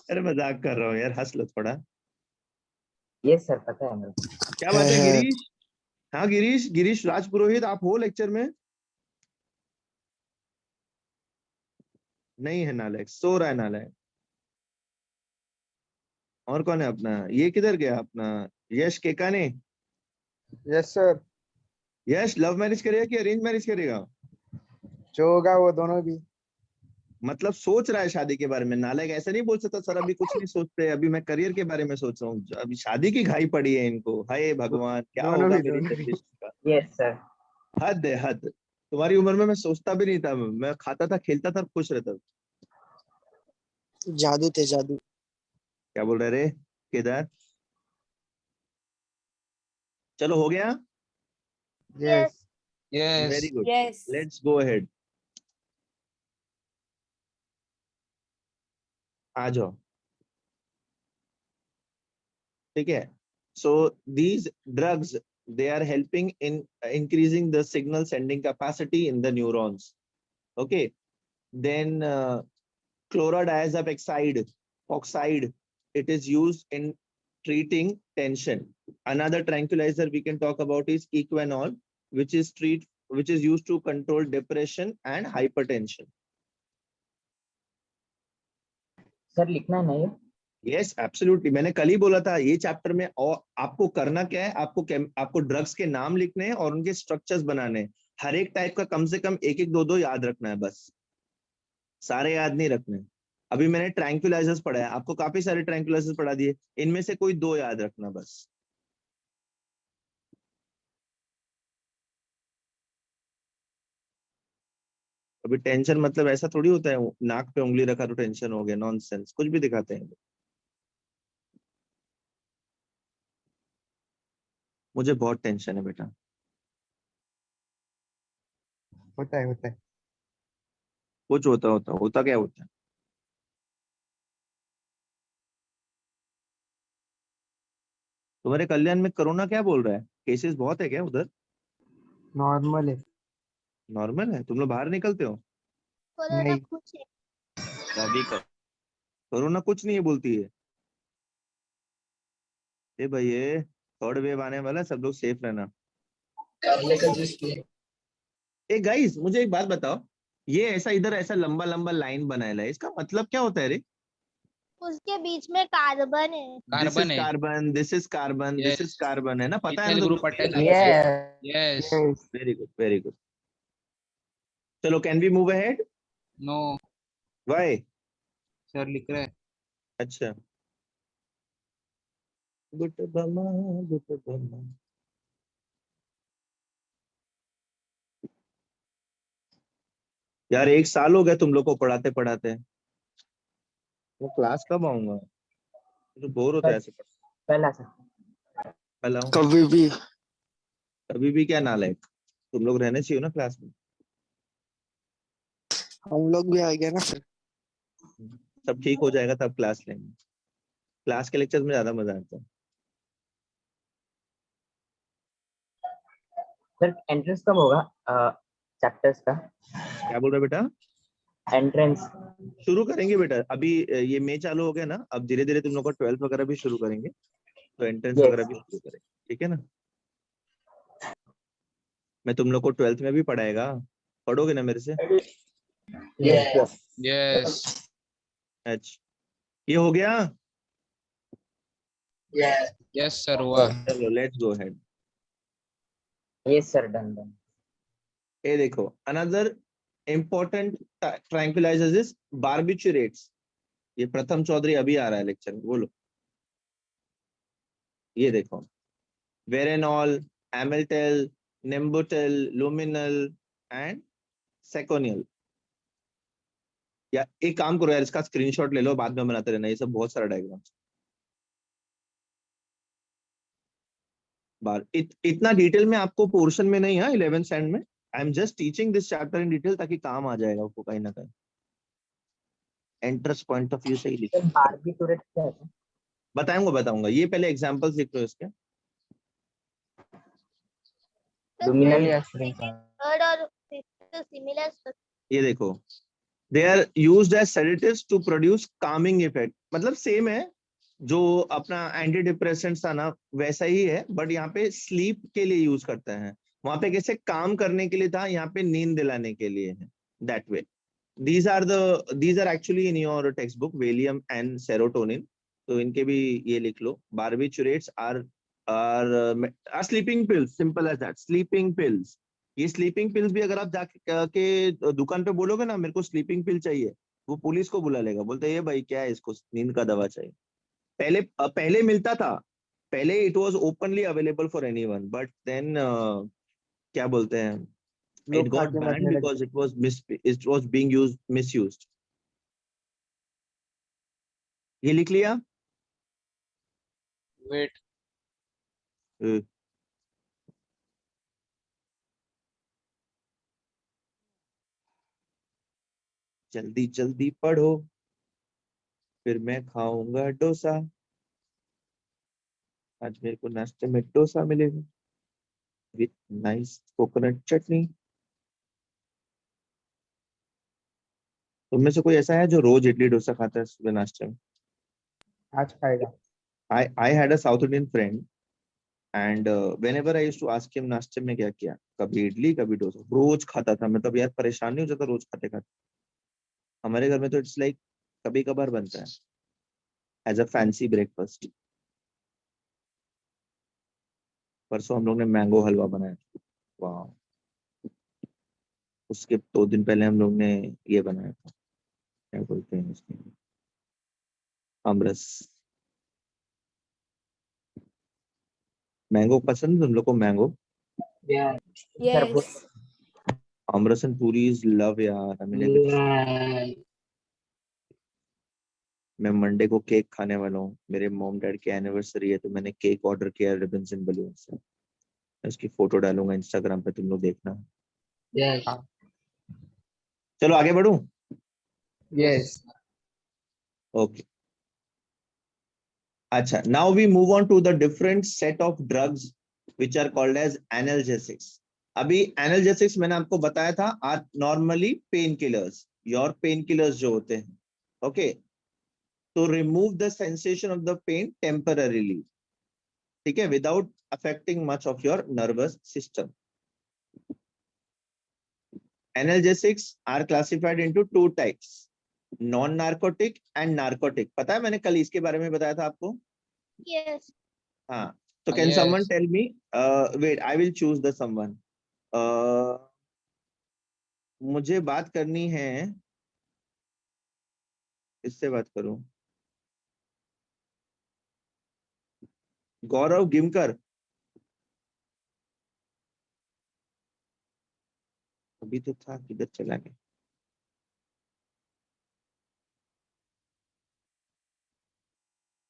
अरे मजाक कर रहा हूँ यार, हंस लो थोड़ा। ये सर पता है मेरे को। क्या बात है है। गिरीश? हाँ गिरीश, गिरीश राज पुरोहित, आप हो लेक्चर में? नहीं है नालायक, सो रहा है नालायक। और कौन है अपना, ये किधर गया अपना यश केकाने? यस सर, यश लव मैरिज करेगा कि अरेंज मैरिज करेगा? जो होगा वो दोनों भी। मतलब सोच रहा है शादी के बारे में। नालायक ऐसा नहीं बोल सकता सर, अभी कुछ नहीं सोचते, अभी मैं करियर के बारे में सोच रहा हूँ। अभी शादी की घाई पड़ी है इनको, हाय भगवान क्या दोनों होगा भी, मेरी दोनों भी। जनरेशन का। Yes sir. हद है हद। तुम्हारी उम्र में मैं सोचता भी नहीं था, मैं खाता था, खेलता था, खुश रहता था। जादू थे जादू। क्या बोल रहे रे केदार? चलो हो गया, yes. Yes. Very yes good, Yes. Let's go ahead. आ जाओ, ठीक है। So these drugs, they are helping in increasing the signal sending capacity in the neurons. Okay, then chlorodiazepine oxide, it is used in treating tension. Another tranquilizer we can talk about is Equanol, which is used to control depression and hypertension. Sir लिखना है ना ये? Yes absolutely, मैंने कल ही बोला था ये chapter में। और आपको करना क्या है, आपको ड्रग्स के नाम लिखने हैं और उनके स्ट्रक्चर्स बनाने हैं। हर एक टाइप का कम से कम एक एक दो दो याद रखना है बस, सारे याद नहीं रखने। अभी मैंने ट्रैंक्विलाइजर्स पढ़ा है, आपको काफी सारे ट्रैंक्विलाइजर्स पढ़ा दिए, इनमें से कोई दो याद रखना बस। अभी टेंशन मतलब ऐसा थोड़ी होता है नाक पे उंगली रखा तो टेंशन हो गया, नॉनसेंस, कुछ भी दिखाते हैं। मुझे बहुत टेंशन है बेटा। होता है होता है। कुछ होता क्या होता है? तुम्हारे कल्याण में कोरोना क्या बोल रहा है, केसेस बहुत है क्या उधर? नॉर्मल है। नॉर्मल है? तुम लोग बाहर निकलते हो? कोरोना नहीं। कुछ है। अभी कर, कोरोना कुछ नहीं है बोलती है। ए भाई ये थर्ड वेव आने वाला है, सब लोग सेफ रहना। करने का जूस पिए। ए गाइस मुझे एक बात बताओ, ये ऐसा इधर ऐसा लंबा लंबा लाइन बनाया है, इसका मतलब क्या होता है रे? उसके बीच में कार्बन है। दिस इज कार्बन है carbon, this is carbon, this is yes carbon, है ना? पता है इथाइल ना ग्रुप अटैच तुमको? होता है yes. Yes yes. Very good very good. चलो can we move ahead? No why? Sir लिख रहे हैं अच्छा, गुट बमा, गुट बमा। यार एक साल हो गया तुम लोग को पढ़ाते पढ़ाते, वो क्लास कब आऊंगा? तो बोर होता है ऐसे पढ़। पहला सर। कल आऊं? कभी भी। अभी भी क्या नालायक, तुम लोग रहने चाहिए ना क्लास में। हम लोग भी आ गए ना फिर। सब ठीक हो जाएगा तब क्लास लेंगे, क्लास के लेक्चर में ज्यादा मजा आता है। सर एंट्रेंस कब होगा चैप्टर्स का? क्या बोल रहे हो बेटा? एंट्रेंस। शुरू करेंगे बेटा अभी, ये मई चालू हो गया ना, अब धीरे धीरे तुम लोग का 12th वगैरह भी शुरू करेंगे, तो एंट्रेंस वगैरह यस। भी शुरू करेंगे, ठीक है ना? मैं तुम लोग को 12th में भी पढ़ाएगा, पढ़ोगे ना मेरे से? यस। यस अच्छा, ये हो गया। यस। यस सर हुआ चलो let's go ahead. Yes sir, done done. ये देखो, another important tranquillisers is barbiturates. ये प्रथम चौधरी अभी आ रहा है लेक्चर में, बोलो। ये देखो, वेरेनॉल, एमिल्टेल, निम्बुटेल, लुमिनल एंड सेकोनियल। या एक काम करो यार, इसका स्क्रीनशॉट ले लो, बाद में बनाते रहना, ये सब बहुत सारा डायग्राम। इतना डिटेल में आपको पोर्शन में नहीं है 11th स्टैंडर्ड में। आई am just teaching this chapter in detail, ताकि काम आ जाएगा आपको कहीं ना कहीं, एंट्रेंस पॉइंट ऑफ व्यू से ही सर लिखना। बारबीक्यूरेट क्या है? बताऊंगा ये पहले एग्जांपल्स लिख लो इसके। luminal या spring थर्ड और फिफ्थ सिमिलर ये देखो, they are used as sedatives to produce calming effect, मतलब सेम है जो अपना एंटी डिप्रेसेंट था ना वैसा ही है, बट यहाँ पे स्लीप के लिए यूज करते हैं, वहां पे कैसे काम करने के लिए था, यहाँ पे नींद दिलाने के लिए है, that way. these are actually in your textbook, Valium and serotonin, तो इनके भी ये लिख लो। barbiturates are sleeping pills, simple as that, sleeping pills। ये स्लीपिंग पिल्स भी अगर आप जाके दुकान पे बोलोगे ना मेरे को स्लीपिंग पिल चाहिए, वो पुलिस को बुला लेगा, बोलते ये भाई क्या है, इसको नींद का दवा चाहिए। पहले मिलता था, पहले it was openly available for anyone, but then क्या बोलते हैं, लोग it खा got के banned मरने लगे। because it was being misused। ये लिख लिया। वेट अ, जल्दी जल्दी पढ़ो, फिर मैं खाऊंगा डोसा। आज मेरे को नाश्ते में डोसा मिलेगा विथ नाइस कोकोनट चटनी। तुम में से कोई ऐसा है जो रोज इडली डोसा खाता है सुबह नाश्ते में? आज खाएगा। I had a South Indian friend and whenever I used to ask him नाश्ते में क्या किया, कभी इडली कभी डोसा, रोज खाता था। मतलब यार परेशान नहीं हो जाता रोज खाते खाते? हमारे घर में तो इट्स लाइक कभी कभार बनता है एज अ फैंसी ब्रेकफास्ट। परसों हम लोग ने मैंगो हलवा बनाया, वाह। उसके 2 दिन पहले हम लोग ने ये बनाया था, क्या बोलते हैं उसको, आमरस। मैंगो पसंद तुम लोग को? Mango Yeah. तरबूज Yes. आमरस एंड पूरी इज लव यार। I mean, like, Yeah. मैं मंडे को केक खाने वाला हूँ, मेरे मॉम डैड की एनिवर्सरी है, तो मैंने केक ऑर्डर किया रिबन्स एंड बलून से। उसकी फोटो डालूंगा इंस्टाग्राम पे, तुम लोग देखना। Yes. चलो आगे बढ़ूं। Yes. ओके, अच्छा, now we move on to the different set of drugs which are called as analgesics. अभी एनाल्जेसिक्स मैंने आपको बताया था are normally pain killers, your pain killers जो होते हैं, ओके, तो remove the sensation of the pain temporarily, ठीक है, without affecting much of your nervous system. Analgesics are classified into 2 types, non-narcotic and narcotic। पता है मैंने कल इसके बारे में बताया था आपको। Yes. हाँ, तो can Yes. someone tell me, wait, I will choose the someone। मुझे बात करनी है, इससे बात करूं, गौरव गिमकर। अभी तो था, किधर चला गया?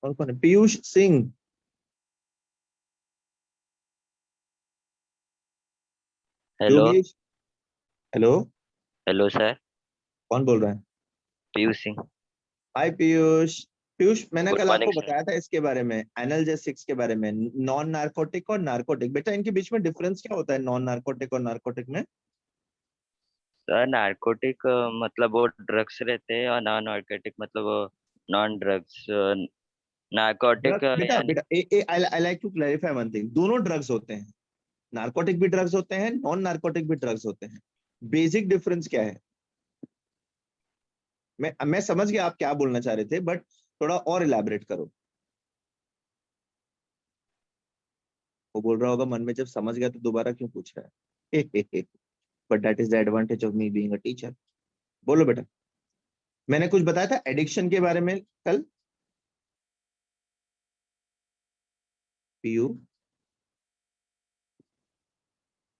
और कौन है? Piyush Singh. Hello Yogesh, hello, hello sir, कौन बोल रहा है? पीयूष सिंह। हाय पीयूष। पीयूष, मैंने गुड कल आपको मॉर्निंग सर। बताया था इसके बारे में, एनाल्जेसिक्स के बारे में, नॉन नार्कोटिक और नार्कोटिक। बेटा इनके बीच में डिफरेंस क्या होता है नॉन नार्कोटिक और नार्कोटिक में? सर नारकोटिक मतलब वो ड्रग्स रहते हैं और नॉन नारकोटिक मतलब वो नॉन ड्रग्स। नारकोटिक बेटा यानी बेटा I like to clarify one thing, दोनों ड्रग्स होते हैं, नार्कोटिक भी ड्रग्स होते हैं, नॉन नार्कोटिक भी ड्रग्स होते हैं। बेसिक डिफरेंस क्या है? मैं समझ गया आप क्या बोलना चाह रहे थे, बट थोड़ा और इलैबोरेट करो। वो बोल रहा होगा मन में, जब समझ गया तो दोबारा क्यों पूछ रहा है? But that is the advantage of me being a teacher. बोलो बेटा। मैंने कुछ बताया था एडिक्शन के बारे में कल।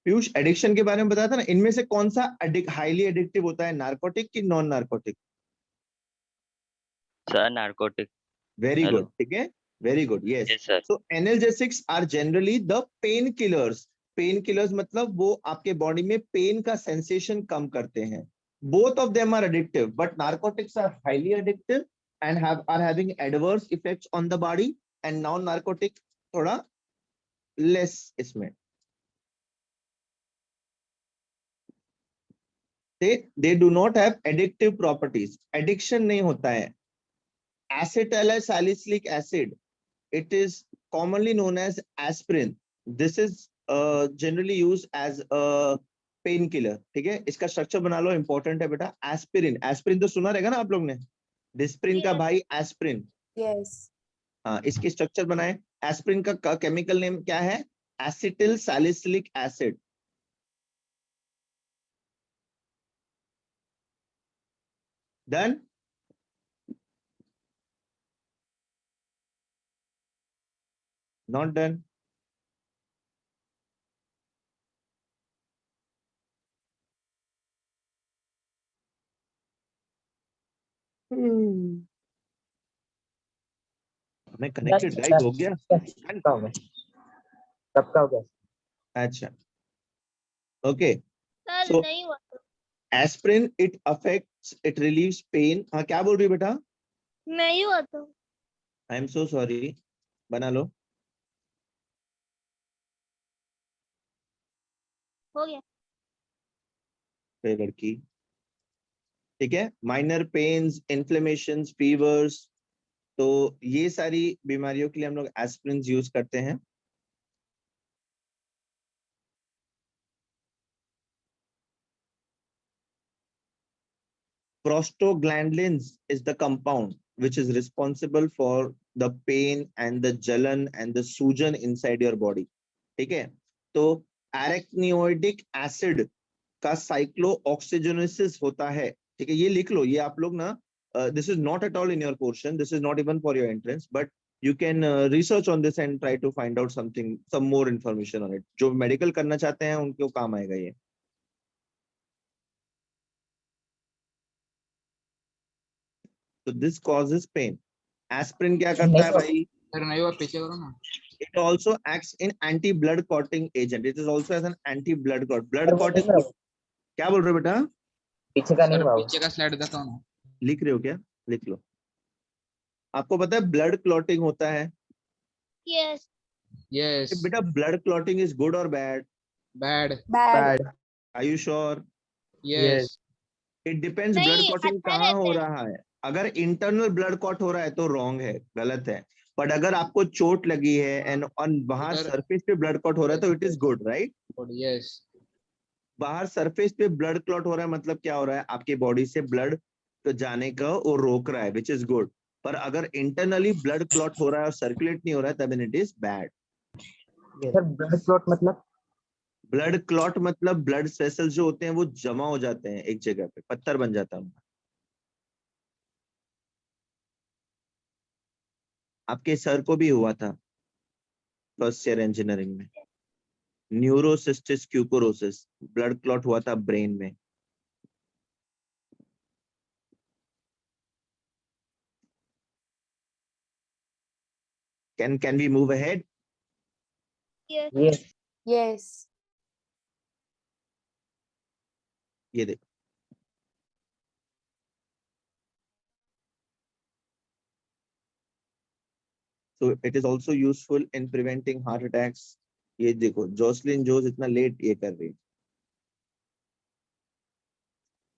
पीयूष एडिक्शन के बारे में बताया था ना, इनमें से कौन सा हाईली एडिक्टिव होता है, नार्कोटिक की non narcotic? Sir narcotic. Very hello. Good, ठीक है, very good, yes. Yes sir. So analgesics are generally the pain killers. Pain killers मतलब वो आपके बॉडी में पेन का सेंसेशन कम करते हैं। Both of them are addictive, but narcotics are highly addictive and are having adverse effects on the body, and non narcotic थोड़ा less इसमें। they do not have addictive properties, addiction नहीं होता है। Acetylsalicylic acid, it is commonly known as aspirin. This is generally used as a painkiller। ठीक है, इसका structure बना लो, important है बेटा। एस्पिरिन, एस्पिरिन तो सुना रहेगा ना आप लोग ने, डिस्प्रिन का Yes. भाई एस्पिरिन। Yes. हाँ, इसकी स्ट्रक्चर बनाए। एस्पिरिन का केमिकल नेम क्या है? Acetyl salicylic acid. Done. Not done. मैं कनेक्टेड गाइस हो गया। कब हो गया? कब का हो गया? अच्छा, ओके। सर So- नहीं हुआ तो aspirin it affects, it relieves pain. हाँ, क्या बोल रही है बेटा? नहीं हुआ तो आई एम सो सॉरी, बना लो। हो गया। फिर लड़की, ठीक है। माइनर पेन्स, इन्फ्लेमेशंस, फीवर्स, तो ये सारी बीमारियों के लिए हम लोग एस्पिरिन यूज करते हैं। Prostaglandins is the compound which is responsible for the pain and the jalan and the सूजन inside your body। ठीक है, तो arachidonic acid का cyclooxygenesis होता है। ठीक है, ये लिख लो, ये आप लोग ना, this is not at all in your portion, this is not even for your entrance, but you can research on this and try to find out something, some more information on it। जो medical करना चाहते हैं उनको काम आएगा ये। So this causes pain। Aspirin क्या करता है भाई? सर नहीं हुआ, पीछे करो ना। It also acts in anti-blood clotting agent। It is also as an anti-blood clot। Blood sir, वो clotting, नहीं हुआ। क्या बोल रहे हो बेटा? पीछे का नहीं सर हुआ वो। पीछे का स्लाइड दिखाओ ना। लिख रहे हो क्या? लिख लो। आपको पता है ब्लड क्लॉटिंग होता है? Yes yes. बेटा ब्लड क्लॉटिंग इज गुड और bad? Bad. Bad. Bad. Are you sure? Yes. It depends नहीं, ब्लड क्लॉटिंग अच्छा कहाँ हो रहता है। रहा है। अगर इंटरनल ब्लड क्लॉट हो रहा है तो रॉन्ग है, गलत है। बट अगर आपको चोट लगी है एंड ऑन बाहर उधर- सरफेस पे ब्लड क्लॉट हो रहा है तो it is good, right? Yes. बाहर सरफेस पे ब्लड क्लॉट हो रहा है मतलब क्या हो रहा है? आपकी बॉडी से ब्लड तो जाने का वो रोक रहा है, विच इज गुड। पर अगर इंटरनली ब्लड क्लॉट हो रहा है और सर्कुलेट नहीं हो रहा है तब it is bad. Sir blood clot मतलब? ब्लड क्लॉट मतलब ब्लड वेसल्स जो होते हैं वो जमा हो जाते हैं एक जगह पे, पत्थर बन जाता है उनका। आपके सर को भी हुआ था फर्स्ट ईयर इंजीनियरिंग में, न्यूरोसिस्टिस क्यूकोरोसिस, ब्लड क्लॉट हुआ था ब्रेन में। Can we move ahead? Yes ये Yes. ये देखो, so it is also useful in preventing heart attacks। ये देखो जोसलिन जोस इतना लेट ये कर रही है।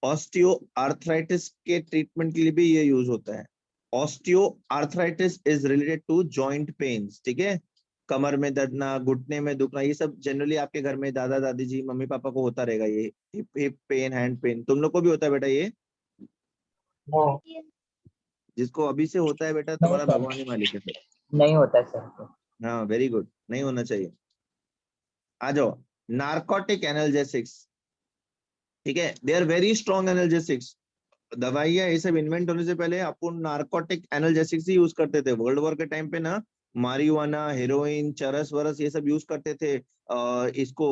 ऑस्टियो आर्थराइटिस के ट्रीटमेंट के लिए भी ये यूज होता है। Osteo arthritis is related to joint pains. ठीक है, कमर में दर्दना, घुटने में दुखना, ये सब जनरली आपके घर में दादा दादी जी मम्मी पापा को होता रहेगा। ये हिप पेन, हैंड पेन, तुम लोग को भी होता है बेटा ये? No. जिसको अभी से होता है बेटा, तुम्हारा भगवान ही मालिक है सर। नहीं होता है सर। हाँ, वेरी गुड, नहीं होना चाहिए। आ जाओ, नार्कोटिक एनाल्जेसिक्स। ठीक है, they are very strong analgesics. दवाइयां ये सब इन्वेंट होने से पहले अपन नार्कोटिक एनाल्जेसिक्स ही यूज करते थे। वर्ल्ड वॉर के टाइम पे ना मारिजुआना, हेरोइन, चरस वरस ये सब यूज करते थे। इसको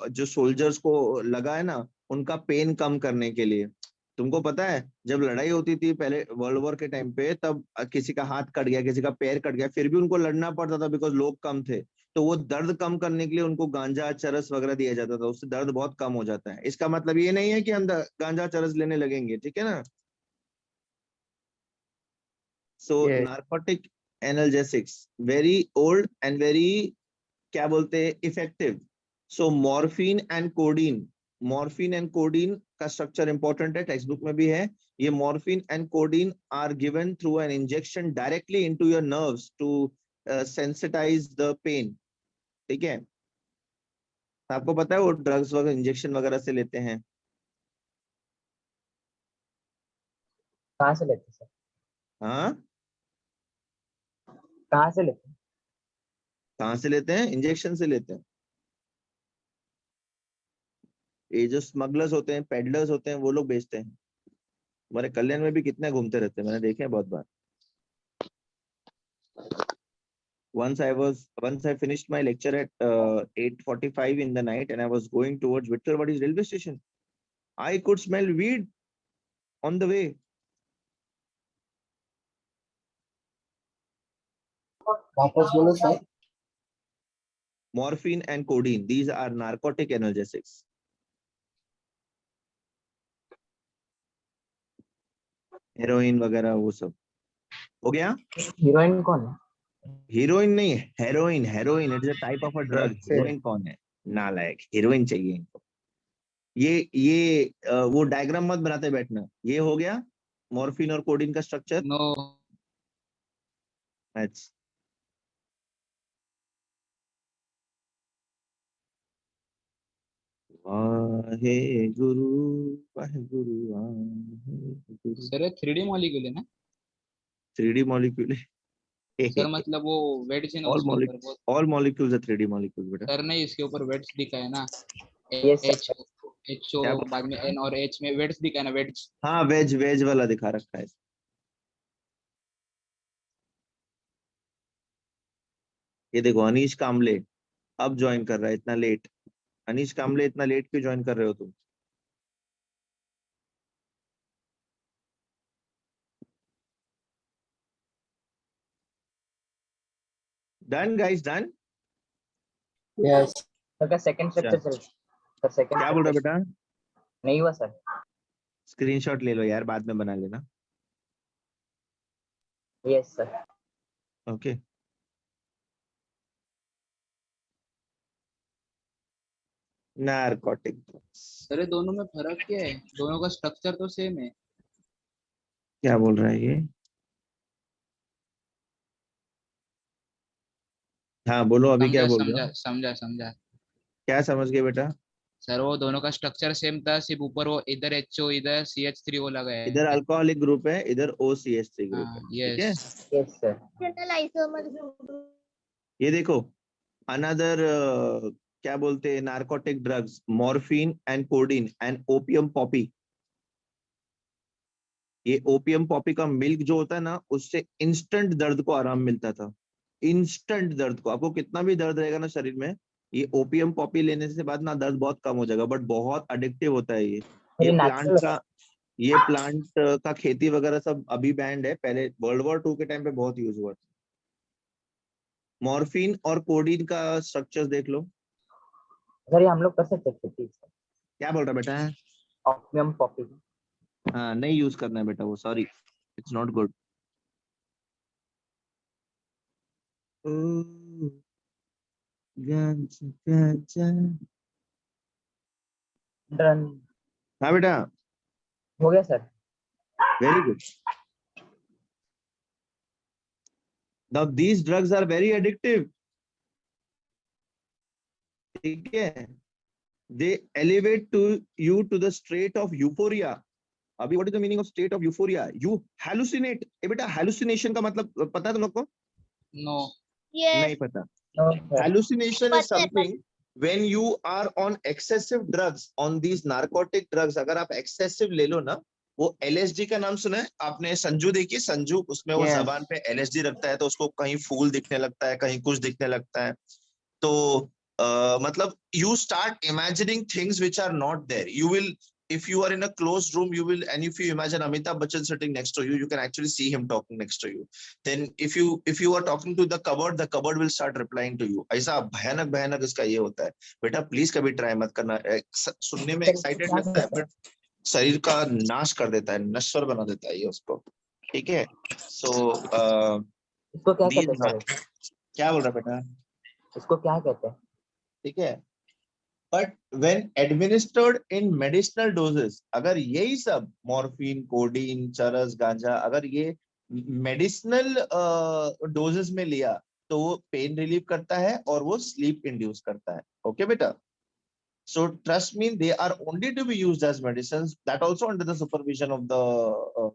जो सोल्जर्स को लगा है ना, उनका पेन कम करने के लिए। तुमको पता है जब लड़ाई होती थी पहले वर्ल्ड वॉर के टाइम पे, तब किसी का हाथ कट गया, किसी का पैर कट गया, फिर भी उनको लड़ना पड़ता था बिकॉज लोग कम थे। तो वो दर्द कम करने के लिए उनको गांजा चरस वगैरह दिया जाता था, उससे दर्द बहुत कम हो जाता है। इसका मतलब ये नहीं है कि हम गांजा चरस लेने लगेंगे, ठीक है ना। So Yes. narcotic analgesics, very old and very क्या बोलते हैं effective. So morphine and codeine, morphine and codeine का स्ट्रक्चर इंपॉर्टेंट है, टेक्स्ट बुक में भी है. ये morphine and codeine are given through an injection directly into your nerves to sensitize the pain. ठीक है, आपको पता है वो ड्रग्स वगैरह इंजेक्शन वगैरह से लेते हैं. कहाँ से लेते हैं सर? हाँ, कहाँ से लेते हैं? कहाँ से लेते हैं? इंजेक्शन से लेते हैं. ये जो स्मगलर्स होते हैं, पेडलर्स होते हैं, वो लोग बेचते हैं. हमारे कल्याण में भी कितने घूमते रहते हैं, मैंने देखे हैं बहुत बार. Once I finished my lecture at 8:45 in the night and I was going towards Vittalwadi railway station. I could smell weed on the way. वापस बोलो sir. Morphine and codeine, these are narcotic analgesics. Heroin वगैरह वो सब हो गया. Heroine कौन है? Heroine नहीं, heroin. Heroin it is a type of a drug. Drug से. हीरोइन कौन है? नालायक, हीरोइन चाहिए इनको. ये वो डायग्राम मत बनाते बैठना. ये हो गया मॉर्फिन और कोडीन का स्ट्रक्चर. नो. अच्छा, Wahe Guru Wahe Guru Wahe Guru. Sir 3D molecule है ना 3D मॉलिक्यूल. सर, मतलब वो वेट्स है ना ऑल उसके ऊपर मॉलिक्यूल, बहुत. All molecules are 3D molecule बेटा. सर नहीं, इसके ऊपर वेट्स दिखा है ना. Yes, sir. H H O क्या बाद में एन और एच में वेट्स दिखा है ना, वेट्स. हाँ, वेज वेज वाला दिखा रखा है. ये देखो अनीश कामले अब ज्वाइन कर रहा है, इतना लेट. अनीश कामले इतना लेट क्यों ज्वाइन कर रहे हो तुम? Done guys, done. Yes. Sir का सेकंड स्ट्रक्चर चल. सर सेकंड क्या बोल रहा है बेटा? नहीं हुआ सर. स्क्रीनशॉट ले लो यार, बाद में बना लेना. Yes sir. Okay. Narcotic. Sir ये दोनों में फर्क क्या है? दोनों का स्ट्रक्चर तो सेम है. क्या बोल रहा है ये? हाँ बोलो, अभी क्या समझा बोल रहे समझा हो? समझा समझा. क्या समझ गए बेटा? सर वो दोनों का स्ट्रक्चर सेम था, सिर्फ ऊपर वो इधर HO इधर CH3 वो लगा है. इधर अल्कोहलिक ग्रुप है, इधर OCH3 ग्रुप है. हाँ ठीक है, yes. Yes sir. Internal isomer group. ये देखो अनदर क्या बोलते हैं narcotic drugs, morphine and codeine and opium Poppy. ये ओपियम पॉपी का मिल्क जो होता है ना, उससे इंस्टेंट दर्द को आराम मिलता था. इंस्टेंट दर्द को, आपको कितना भी दर्द रहेगा ना शरीर में, ये ओपियम पॉपी लेने से बाद ना दर्द बहुत कम हो जाएगा. बट बहुत एडिक्टिव होता है ये. ये प्लांट natural का, ये प्लांट का खेती वगैरह सब अभी बैंड है. पहले World War II के टाइम पे बहुत यूज हुआ था. मॉर्फिन और कोडीन का स्ट्रक्चर्स देख लो. सर ये हम लोग कर सकते हैं प्लीज. क्या बोल रहा बेटा? ऑपियम पॉपी. हाँ, नहीं यूज करना है बेटा वो, sorry, it's not good. Done. हाँ बेटा, हो गया sir. Very good. Now these drugs are very addictive. ठीक है, they elevate to you to the state of euphoria. अभी what is the meaning of state of euphoria? You hallucinate. ए बेटा, hallucination का मतलब पता है तुम लोग को? नो. Yes. नहीं पता. No, sir. Hallucination is पता है, something when you are on excessive drugs, on these narcotic drugs. अगर आप excessive ले लो ना, वो LSD का नाम सुना है आपने? संजू देखिए, संजू, उसमें वो Yes. जबान पे LSD रखता है तो उसको कहीं फूल दिखने लगता है, कहीं कुछ दिखने लगता है. तो मतलब you start imagining things which are not there. You will, if you are in a closed room, you will, and if you imagine Amitabh Bachchan sitting next to you, you can actually see him talking next to you. Then if you are talking to the cupboard will start replying to you. ऐसा भयानक भयानक इसका ये होता है. बेटा please कभी try मत करना. सुनने में एक्साइटेड लगता है बट शरीर का नाश कर देता है, नश्वर बना देता है ये उसको. ठीक है, सो इसको क्या कहते These हैं are- सर? क्या बोल रहा बेटा? इसको क्या कहते हैं? ठीक है, but when administered in medicinal doses, अगर यही सब मॉर्फिन, कोडीन, चरस, गांजा, अगर ये मेडिसिनल डोजेस में लिया तो वो पेन रिलीव करता है और वो स्लीप इंड्यूस करता है. ओके बेटा, so trust me, they are only to be used as medicines, that also under the supervision of the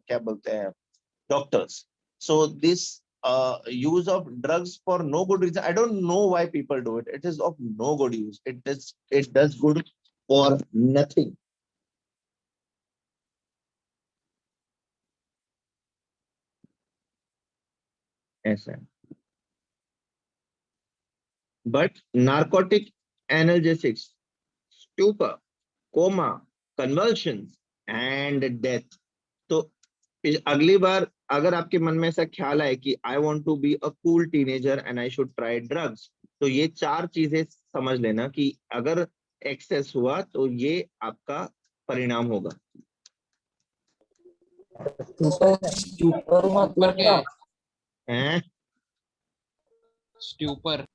क्या बोलते हैं, doctors. So this use of drugs for no good reason, I don't know why people do it. It is of no good use. It does good for nothing. ऐसा है. But narcotic analgesics, stupor, coma, convulsions and death. तो अगली बार अगर आपके मन में ऐसा ख्याल आए कि I want to be a cool teenager and I should try drugs, तो ये 4 चीजें समझ लेना कि अगर एक्सेस हुआ तो ये आपका परिणाम होगा. सुपर स्टूपर मतलब क्या है? हैं? स्टूपर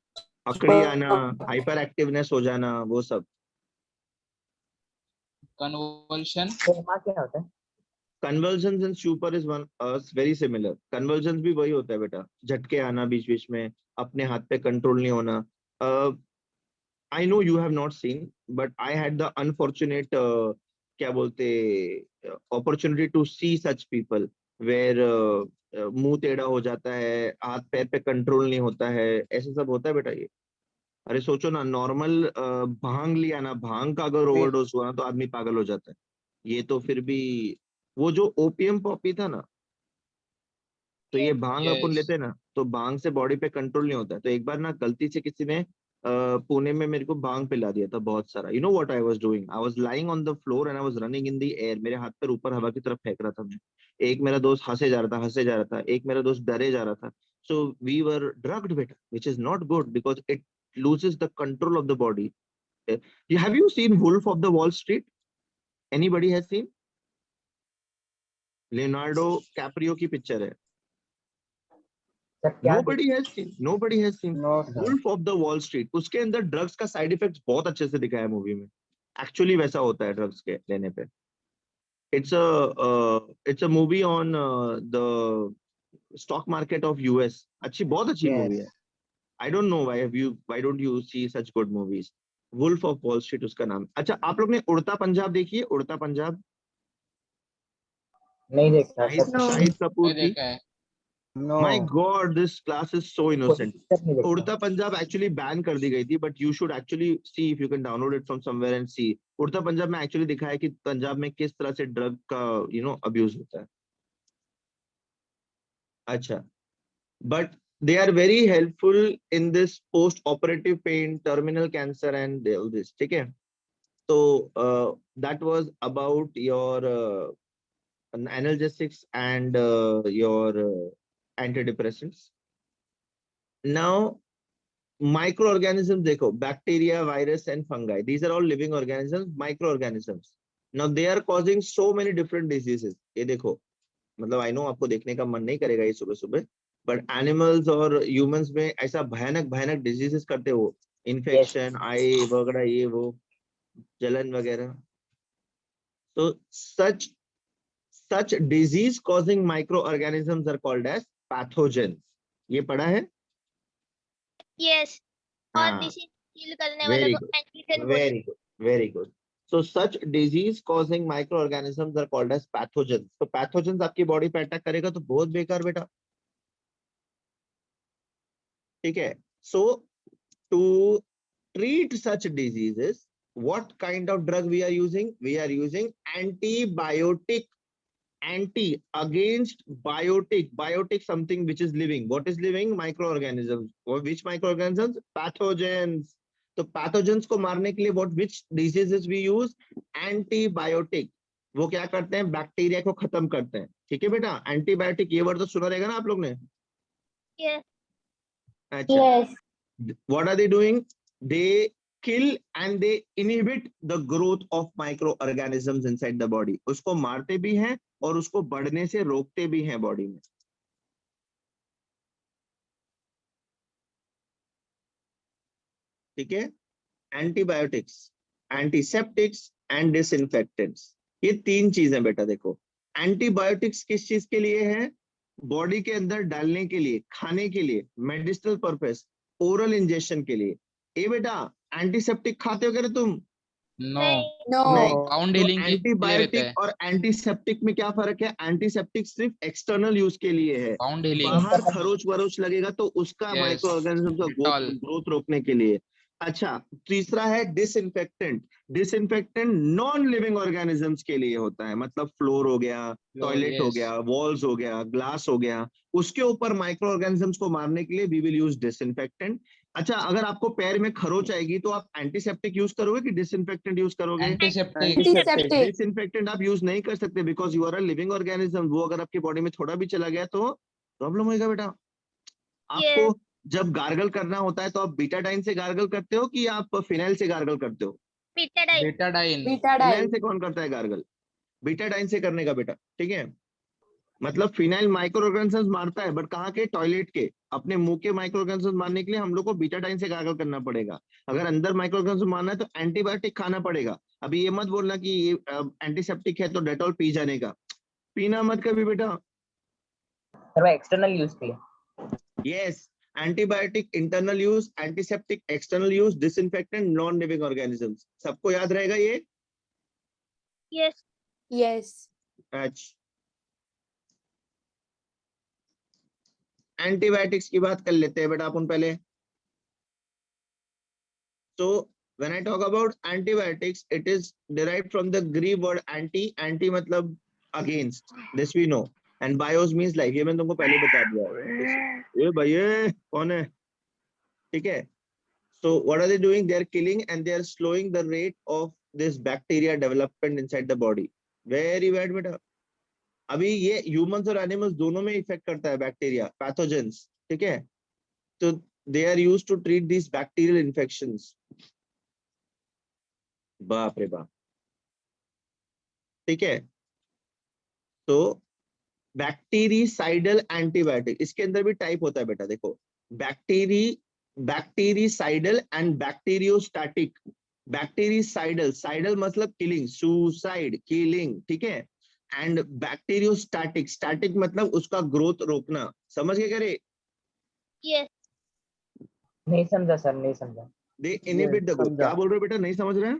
अकड़ी आना, हाइपर एक्टिवनेस हो जाना, वो सब. कन्वर्शन कोमा क्या होता है? Conversion and stupor is one very similar. Conversion भी वही होता है बेटा, झटके आना बीच बीच में, अपने हाथ पे कंट्रोल नहीं होना. I know you have not seen, but I had the unfortunate क्या बोलते opportunity to see such people where मुंह टेढ़ा हो जाता है, हाथ पैर पे कंट्रोल नहीं होता है, ऐसे सब होता है बेटा ये. अरे सोचो ना, नॉर्मल भांग लिया ना, भांग का अगर ओवरडोज हुआ ना तो आदमी पागल हो जाता है. ये तो फिर भी वो जो ओपियम पॉपी था ना, तो ये भांग अपन यस लेते ना तो भांग से बॉडी पे कंट्रोल नहीं होता है. तो एक बार ना गलती से किसी ने पुणे में मेरे को भांग पिला दिया था बहुत सारा. You know what I was doing? I was lying on the floor and I was running in the air. मेरे हाथ पैर ऊपर हवा की तरफ फेंक रहा था मैं. एक मेरा दोस्त हंसे जा रहा था, हंसे जा रहा था. एक मेरा दोस्त डरे जा रहा था. सो वी वर ड्रग्ड बेटा, which is not good because it loses the control of the body. Have you seen Wolf of the Wall Street? Anybody has seen? Leonardo DiCaprio की पिक्चर है. सर क्या? Nobody has seen. Nobody has seen. No Wolf of the Wall Street. उसके अंदर drugs का side effects बहुत अच्छे से दिखाया है मूवी में. एक्चुअली वैसा होता है ड्रग्स के लेने पे. It's a movie on the stock market of US. अच्छी, बहुत अच्छी मूवी है. I don't know why don't you see such good movies? Wolf of Wall Street उसका नाम. अच्छा, आप लोग ने उड़ता पंजाब देखी है? उड़ता पंजाब, नहीं देखा शाहिद सर. शाहिद कपूर ये की. देखा है. No My God, this class is so innocent. Sir नहीं देखा. उड़ता पंजाब एक्चुअली बैन कर दी गई थी, but you should actually see if you can download it from somewhere and see. Udta Punjab में एक्चुअली दिखाया है कि पंजाब में किस तरह से ड्रग का अब्यूज होता है. अच्छा, but they are very helpful in this post operative pain, terminal cancer and all this. ठीक है, तो that was about your analgesics and your antidepressants. Now microorganisms, देखो, bacteria, virus and fungi, these are all living organisms, microorganisms. Now they are causing so many different diseases. ये देखो, मतलब I know आपको देखने का मन नहीं करेगा ये सुबह सुबह, बट एनिमल्स और ह्यूमंस में ऐसा भयानक भयानक डिजीजेस करते हो, इन्फेक्शन, आई वगैरह, ये वो, जलन वगैरह. तो such disease causing microorganisms are called as pathogens. ये पढ़ा है? यस, और हाँ, डिसीज किल करने वाले very को good, एंटीजन बोलते very good, very good. So such disease causing microorganisms are called as pathogens. तो pathogens आपकी बॉडी पे अटैक करेगा तो बहुत बेकार बेटा. ठीक है. So to treat such diseases, what kind of drug we are using? We are using antibiotic. Anti against biotic. Biotic something which is living. What is living? Microorganisms. Or which microorganisms? Pathogens. तो pathogens को मारने के लिए which diseases we use? Antibiotic. वो क्या करते हैं? Bacteria को खत्म करते हैं. ठीक है बेटा, एंटीबायोटिक ये वर्ड तो सुना रहेगा ना आप लोग ने. हैं. अच्छा, what are they doing? They kill and they inhibit the growth of microorganisms inside the body. उसको मारते भी हैं और उसको बढ़ने से रोकते भी हैं बॉडी में. ठीक है, एंटीबायोटिक्स, एंटीसेप्टिक्स एंड डिसइंफेक्टेंट्स, ये 3 चीजें बेटा। देखो एंटीबायोटिक्स किस चीज के लिए है? बॉडी के अंदर डालने के लिए, खाने के लिए, मेडिसिनल पर्पस, ओरल इंजेक्शन के लिए। ए बेटा एंटीसेप्टिक खाते हो क्या रे तुम? नो, नहीं। पाउंड तो हीलिंग के लिए रहता एंटीबायोटिक है। और एंटीसेप्टिक में क्या फर्क है? एंटीसेप्टिक सिर्फ एक्सटर्नल यूज के लिए है, पाउंड हीलिंग, बाहर खरोच वरोच लगेगा तो उसका यस, माइक्रो ऑर्गेनिज्म का डिटॉल, ग्रोथ रोकने के लिए। अच्छा, तीसरा है disinfectant. Disinfectant non living organisms के लिए होता है, मतलब फ्लोर हो गया, टॉयलेट हो यस, गया, वॉल्स हो गया, ग्लास हो गया, उसके ऊपर माइक्रो ऑर्गेनिजम्स को मारने के लिए वी विल यूज डिसइंफेक्टेंट। अच्छा, अगर आपको पैर में खरोच आएगी तो आप एंटीसेप्टिक यूज करोगे कि डिसइंफेक्टेंट यूज करोगे? एंटीसेप्टिक, एंटीसेप्टिक डिसइंफेक्टेंट आप यूज नहीं कर सकते because you are a living organism. वो अगर आपकी बॉडी में थोड़ा भी चला गया तो प्रॉब्लम होएगा बेटा। आपको Yes. जब गार्गल करना होता है तो आप बीटाडाइन से गार्गल करते हो कि आप फिनाइल से गार्गल करते हो? Betadine. बेटाडाइन, फिनाइल बीटाडाइन से कौन करता है गार्गल? बीटाडाइन से करने का बेटा, ठीक है। मतलब फिनाइल माइक्रो ऑर्गेनिजम्स मारता है, बट कहाँ के? टॉयलेट के। अपने मुंह के माइक्रो ऑर्गेनिजम्स मारने के लिए हम लोग को बीटाडाइन से गार्गल करना पड़ेगा। अगर अंदर माइक्रो ऑर्गेनिज्म मारना है तो एंटीबायोटिक खाना पड़ेगा। अभी ये मत बोलना कि ये एंटीसेप्टिक है तो डेटॉल पी जाने का, पीना मत कभी बेटा। सर वो एक्सटर्नल यूज के लिए। Yes, antibiotic internal use, antiseptic external use, disinfectant non living organisms. सबको याद रहेगा ये? Yes. यस अच्छा, एंटीबायोटिक्स की बात कर लेते हैं बेटा अपन पहले। So when I talk about antibiotics, it is derived from the Greek word anti. Anti मतलब against. This we know. And bios means life. ये मैंने तुमको पहले बता दिया है। ये भाई ये कौन है? ठीक है। So what are they doing? They are killing and they are slowing the rate of this bacteria development inside the body. Very bad बेटा। अभी ये humans और animals दोनों में इफेक्ट करता है बैक्टीरिया, pathogens, ठीक है। तो they are used to treat these bacterial infections. बाप रे बाप, ठीक है। तो बैक्टीरिसाइडल एंटीबायोटिक, इसके अंदर भी टाइप होता है बेटा। देखो बैक्टीरिसाइडल एंड बैक्टीरियोस्टैटिक। बैक्टीरिसाइडल, साइडल मतलब किलिंग, सुसाइड, किलिंग, ठीक है। एंड बैक्टीरियोस्टैटिक, स्टैटिक मतलब उसका ग्रोथ रोकना। समझ गए क्या रे? Yes. नहीं समझा सर, नहीं समझा। दे इनहिबिट द ग्रोथ। समझा। क्या बोल रहे हो बेटा? नहीं समझ रहे हैं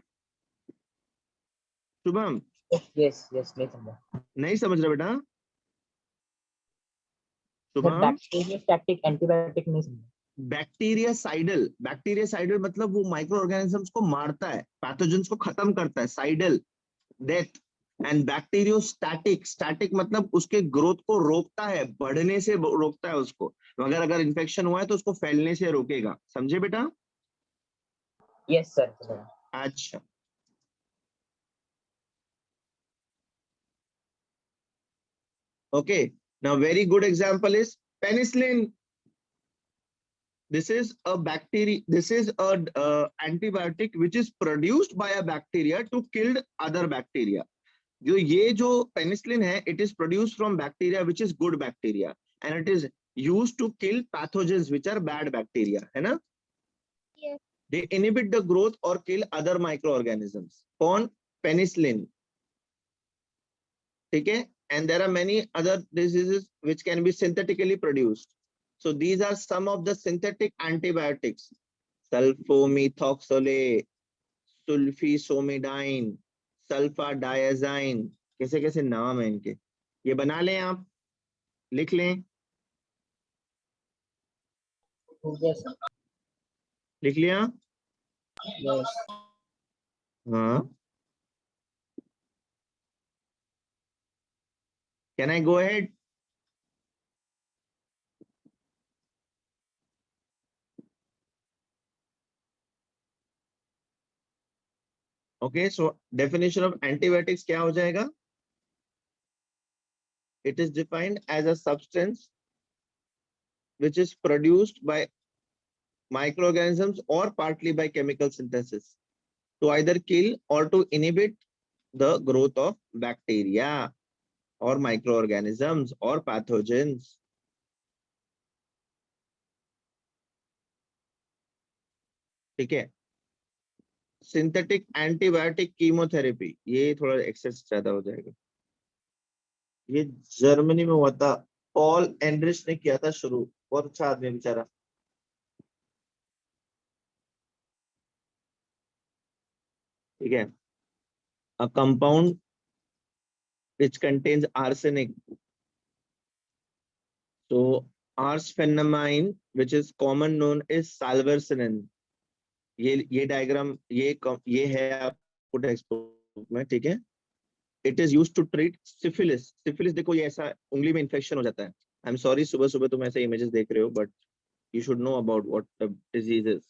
शुभम? यस यस, नहीं समझा नहीं समझ रहे बेटा सर। शुभम? बैक्टीरियोस्टैटिक एंटीबायोटिक नहीं समझा। बैक्टीरियासाइडल, बैक्टीरियासाइडल मतलब वो माइक्रो ऑर्गेनिजम्स को मारता है, पैथोजेंस को खत्म करता है, साइडल डेथ। एंड बैक्टीरियोस्टैटिक, स्टैटिक मतलब उसके ग्रोथ को रोकता है, बढ़ने से रोकता है उसको। अगर इन्फेक्शन हुआ है तो उसको फैलने से रोकेगा। समझे बेटा? Yes sir. अच्छा, okay, now very good example is penicillin. This is a bacteria, this is a antibiotic which is produced by a bacteria to kill other bacteria. जो ये जो penicillin है, it is produced from bacteria which is good bacteria and it is used to kill pathogens which are bad bacteria, है ना? Yes. They inhibit the growth or kill other microorganisms. कौन? Penicillin, ठीक है। And there are many other diseases which can be synthetically produced. So these are some of the synthetic antibiotics: sulfomethoxylate, sulfisomidine, sulfadiazine। कैसे कैसे नाम है इनके, ये बना लें आप, लिख लें, यस लिख लिया? यस। हाँ, can I go ahead? Okay, so definition of antibiotics क्या हो जाएगा? It is defined as a substance which is produced by microorganisms or partly by chemical synthesis to either kill or to inhibit the growth of bacteria or microorganisms or pathogens. ठीक है, synthetic antibiotic chemotherapy, ये थोड़ा access ज्यादा हो जाएगा। ये Germany में हुआ था, पॉल एंड्रिश ने किया था शुरू, बहुत अच्छा आदमी बेचारा। ठीक है, a compound which contains arsenic, so arsphenamine which is common known as salvarsanin, ये डायग्राम ये है आपको टेक्स्ट बुक में। ठीक है, it is used to treat syphilis. Syphilis देखो, ये ऐसा उंगली में इन्फेक्शन हो जाता है। आई एम सॉरी, सुबह सुबह तुम ऐसे इमेजेस देख रहे हो, but you should know about what the disease is.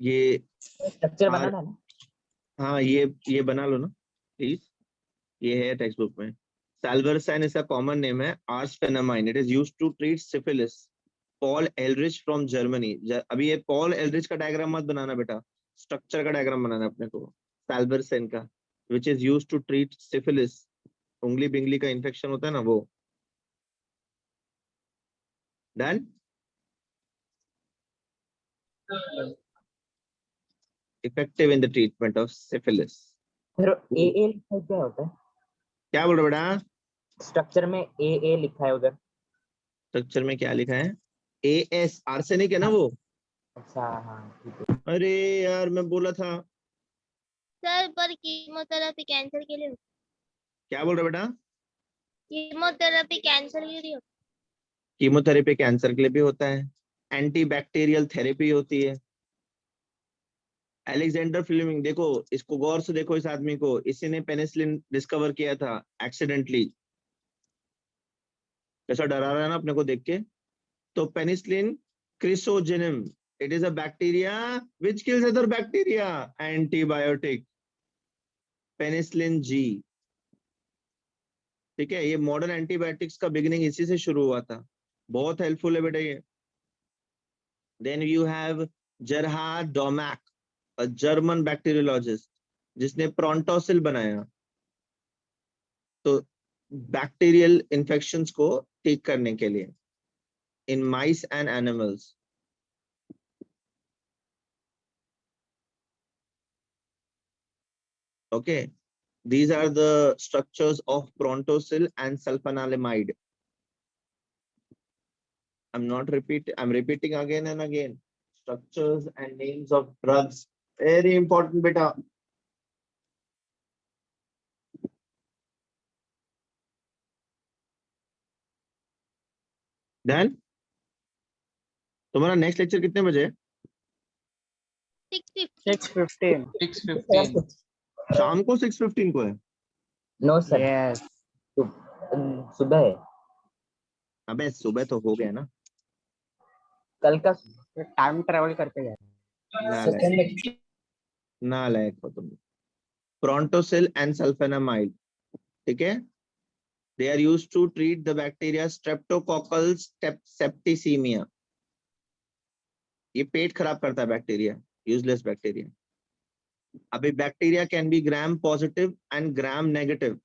ये स्ट्रक्चर बना था ना? हाँ, ये बना लो ना प्लीज, ये है टेक्स्ट बुक में। साल्वर्सन इसका कॉमन नेम है, arsphenamine, it is used to treat syphilis. Paul Ehrlich from Germany. अभी ये पॉल एल्ड्रिच का डायग्राम मत बनाना बेटा, स्ट्रक्चर का डायग्राम बनाना है अपने को, साल्वर्सन का, which is used to treat syphilis, उंगली बिंगली का इन्फेक्शन होता है ना वो। Done. Effective in the treatment of syphilis. फिर AA लिखा है, क्या होता है? क्या बोल रहे हो बेटा? स्ट्रक्चर में AA लिखा है उधर। स्ट्रक्चर में क्या लिखा है? AS, आर्सेनिक है ना वो। अच्छा हाँ ठीक है। अरे यार, मैं बोला था। सर पर कीमोथेरेपी कैंसर के लिए होता क्या बोल रहे हो बेटा? है। कीमोथेरेपी कैंसर के लिए होता कीमोथेरेपी कैंसर के लिए भी होता है, एंटीबैक्टीरियल थेरेपी होती है। अलेक्जेंडर फ्लेमिंग, देखो इसको गौर से देखो, इस आदमी को, इसी ने पेनिसिलिन डिस्कवर किया था एक्सीडेंटली। कैसा डरा रहा है ना अपने को देख के। तो penicillin chrysogenum, it is a bacteria which kills other bacteria, antibiotic penicillin G. ठीक है, ये मॉडर्न एंटीबायोटिक्स का बिगिनिंग इसी से शुरू हुआ था, बहुत हेल्पफुल है बेटा ये। Then you have Gerhard Domagk, a German bacteriologist, जिसने प्रोंटोसिल बनाया, तो बैक्टीरियल इन्फेक्शंस को ठीक करने के लिए in mice and animals. Okay, these are the structures of prontosil and sulfanilamide. I'm repeating again and again, structures and names of drugs, very important beta. Then तुम्हारा next lecture कितने बजे है? 6:50 6:15. 6:15 शाम को 6:15 को है? No sir, Yes. सुबह है। अबे सुबह तो हो गया ना। कल का टाइम ट्रेवल करके गए. नालायक, नालायक हो तुम। प्रोंटोसिल एंड सल्फेनामाइड, ठीक है, they are used to treat the bacteria streptococcal septicemia. ये पेट खराब करता है बैक्टीरिया, यूजलेस बैक्टीरिया। अभी bacteria can be gram positive and gram negative,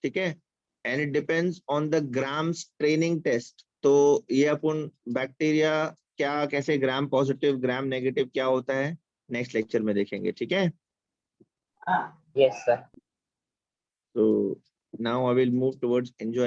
ठीक है, and it depends on the gram staining test. तो ये अपन बैक्टीरिया क्या, कैसे ग्राम पॉजिटिव ग्राम नेगेटिव क्या होता है, नेक्स्ट लेक्चर में देखेंगे, ठीक है। Yes sir. So now I will move towards enjoy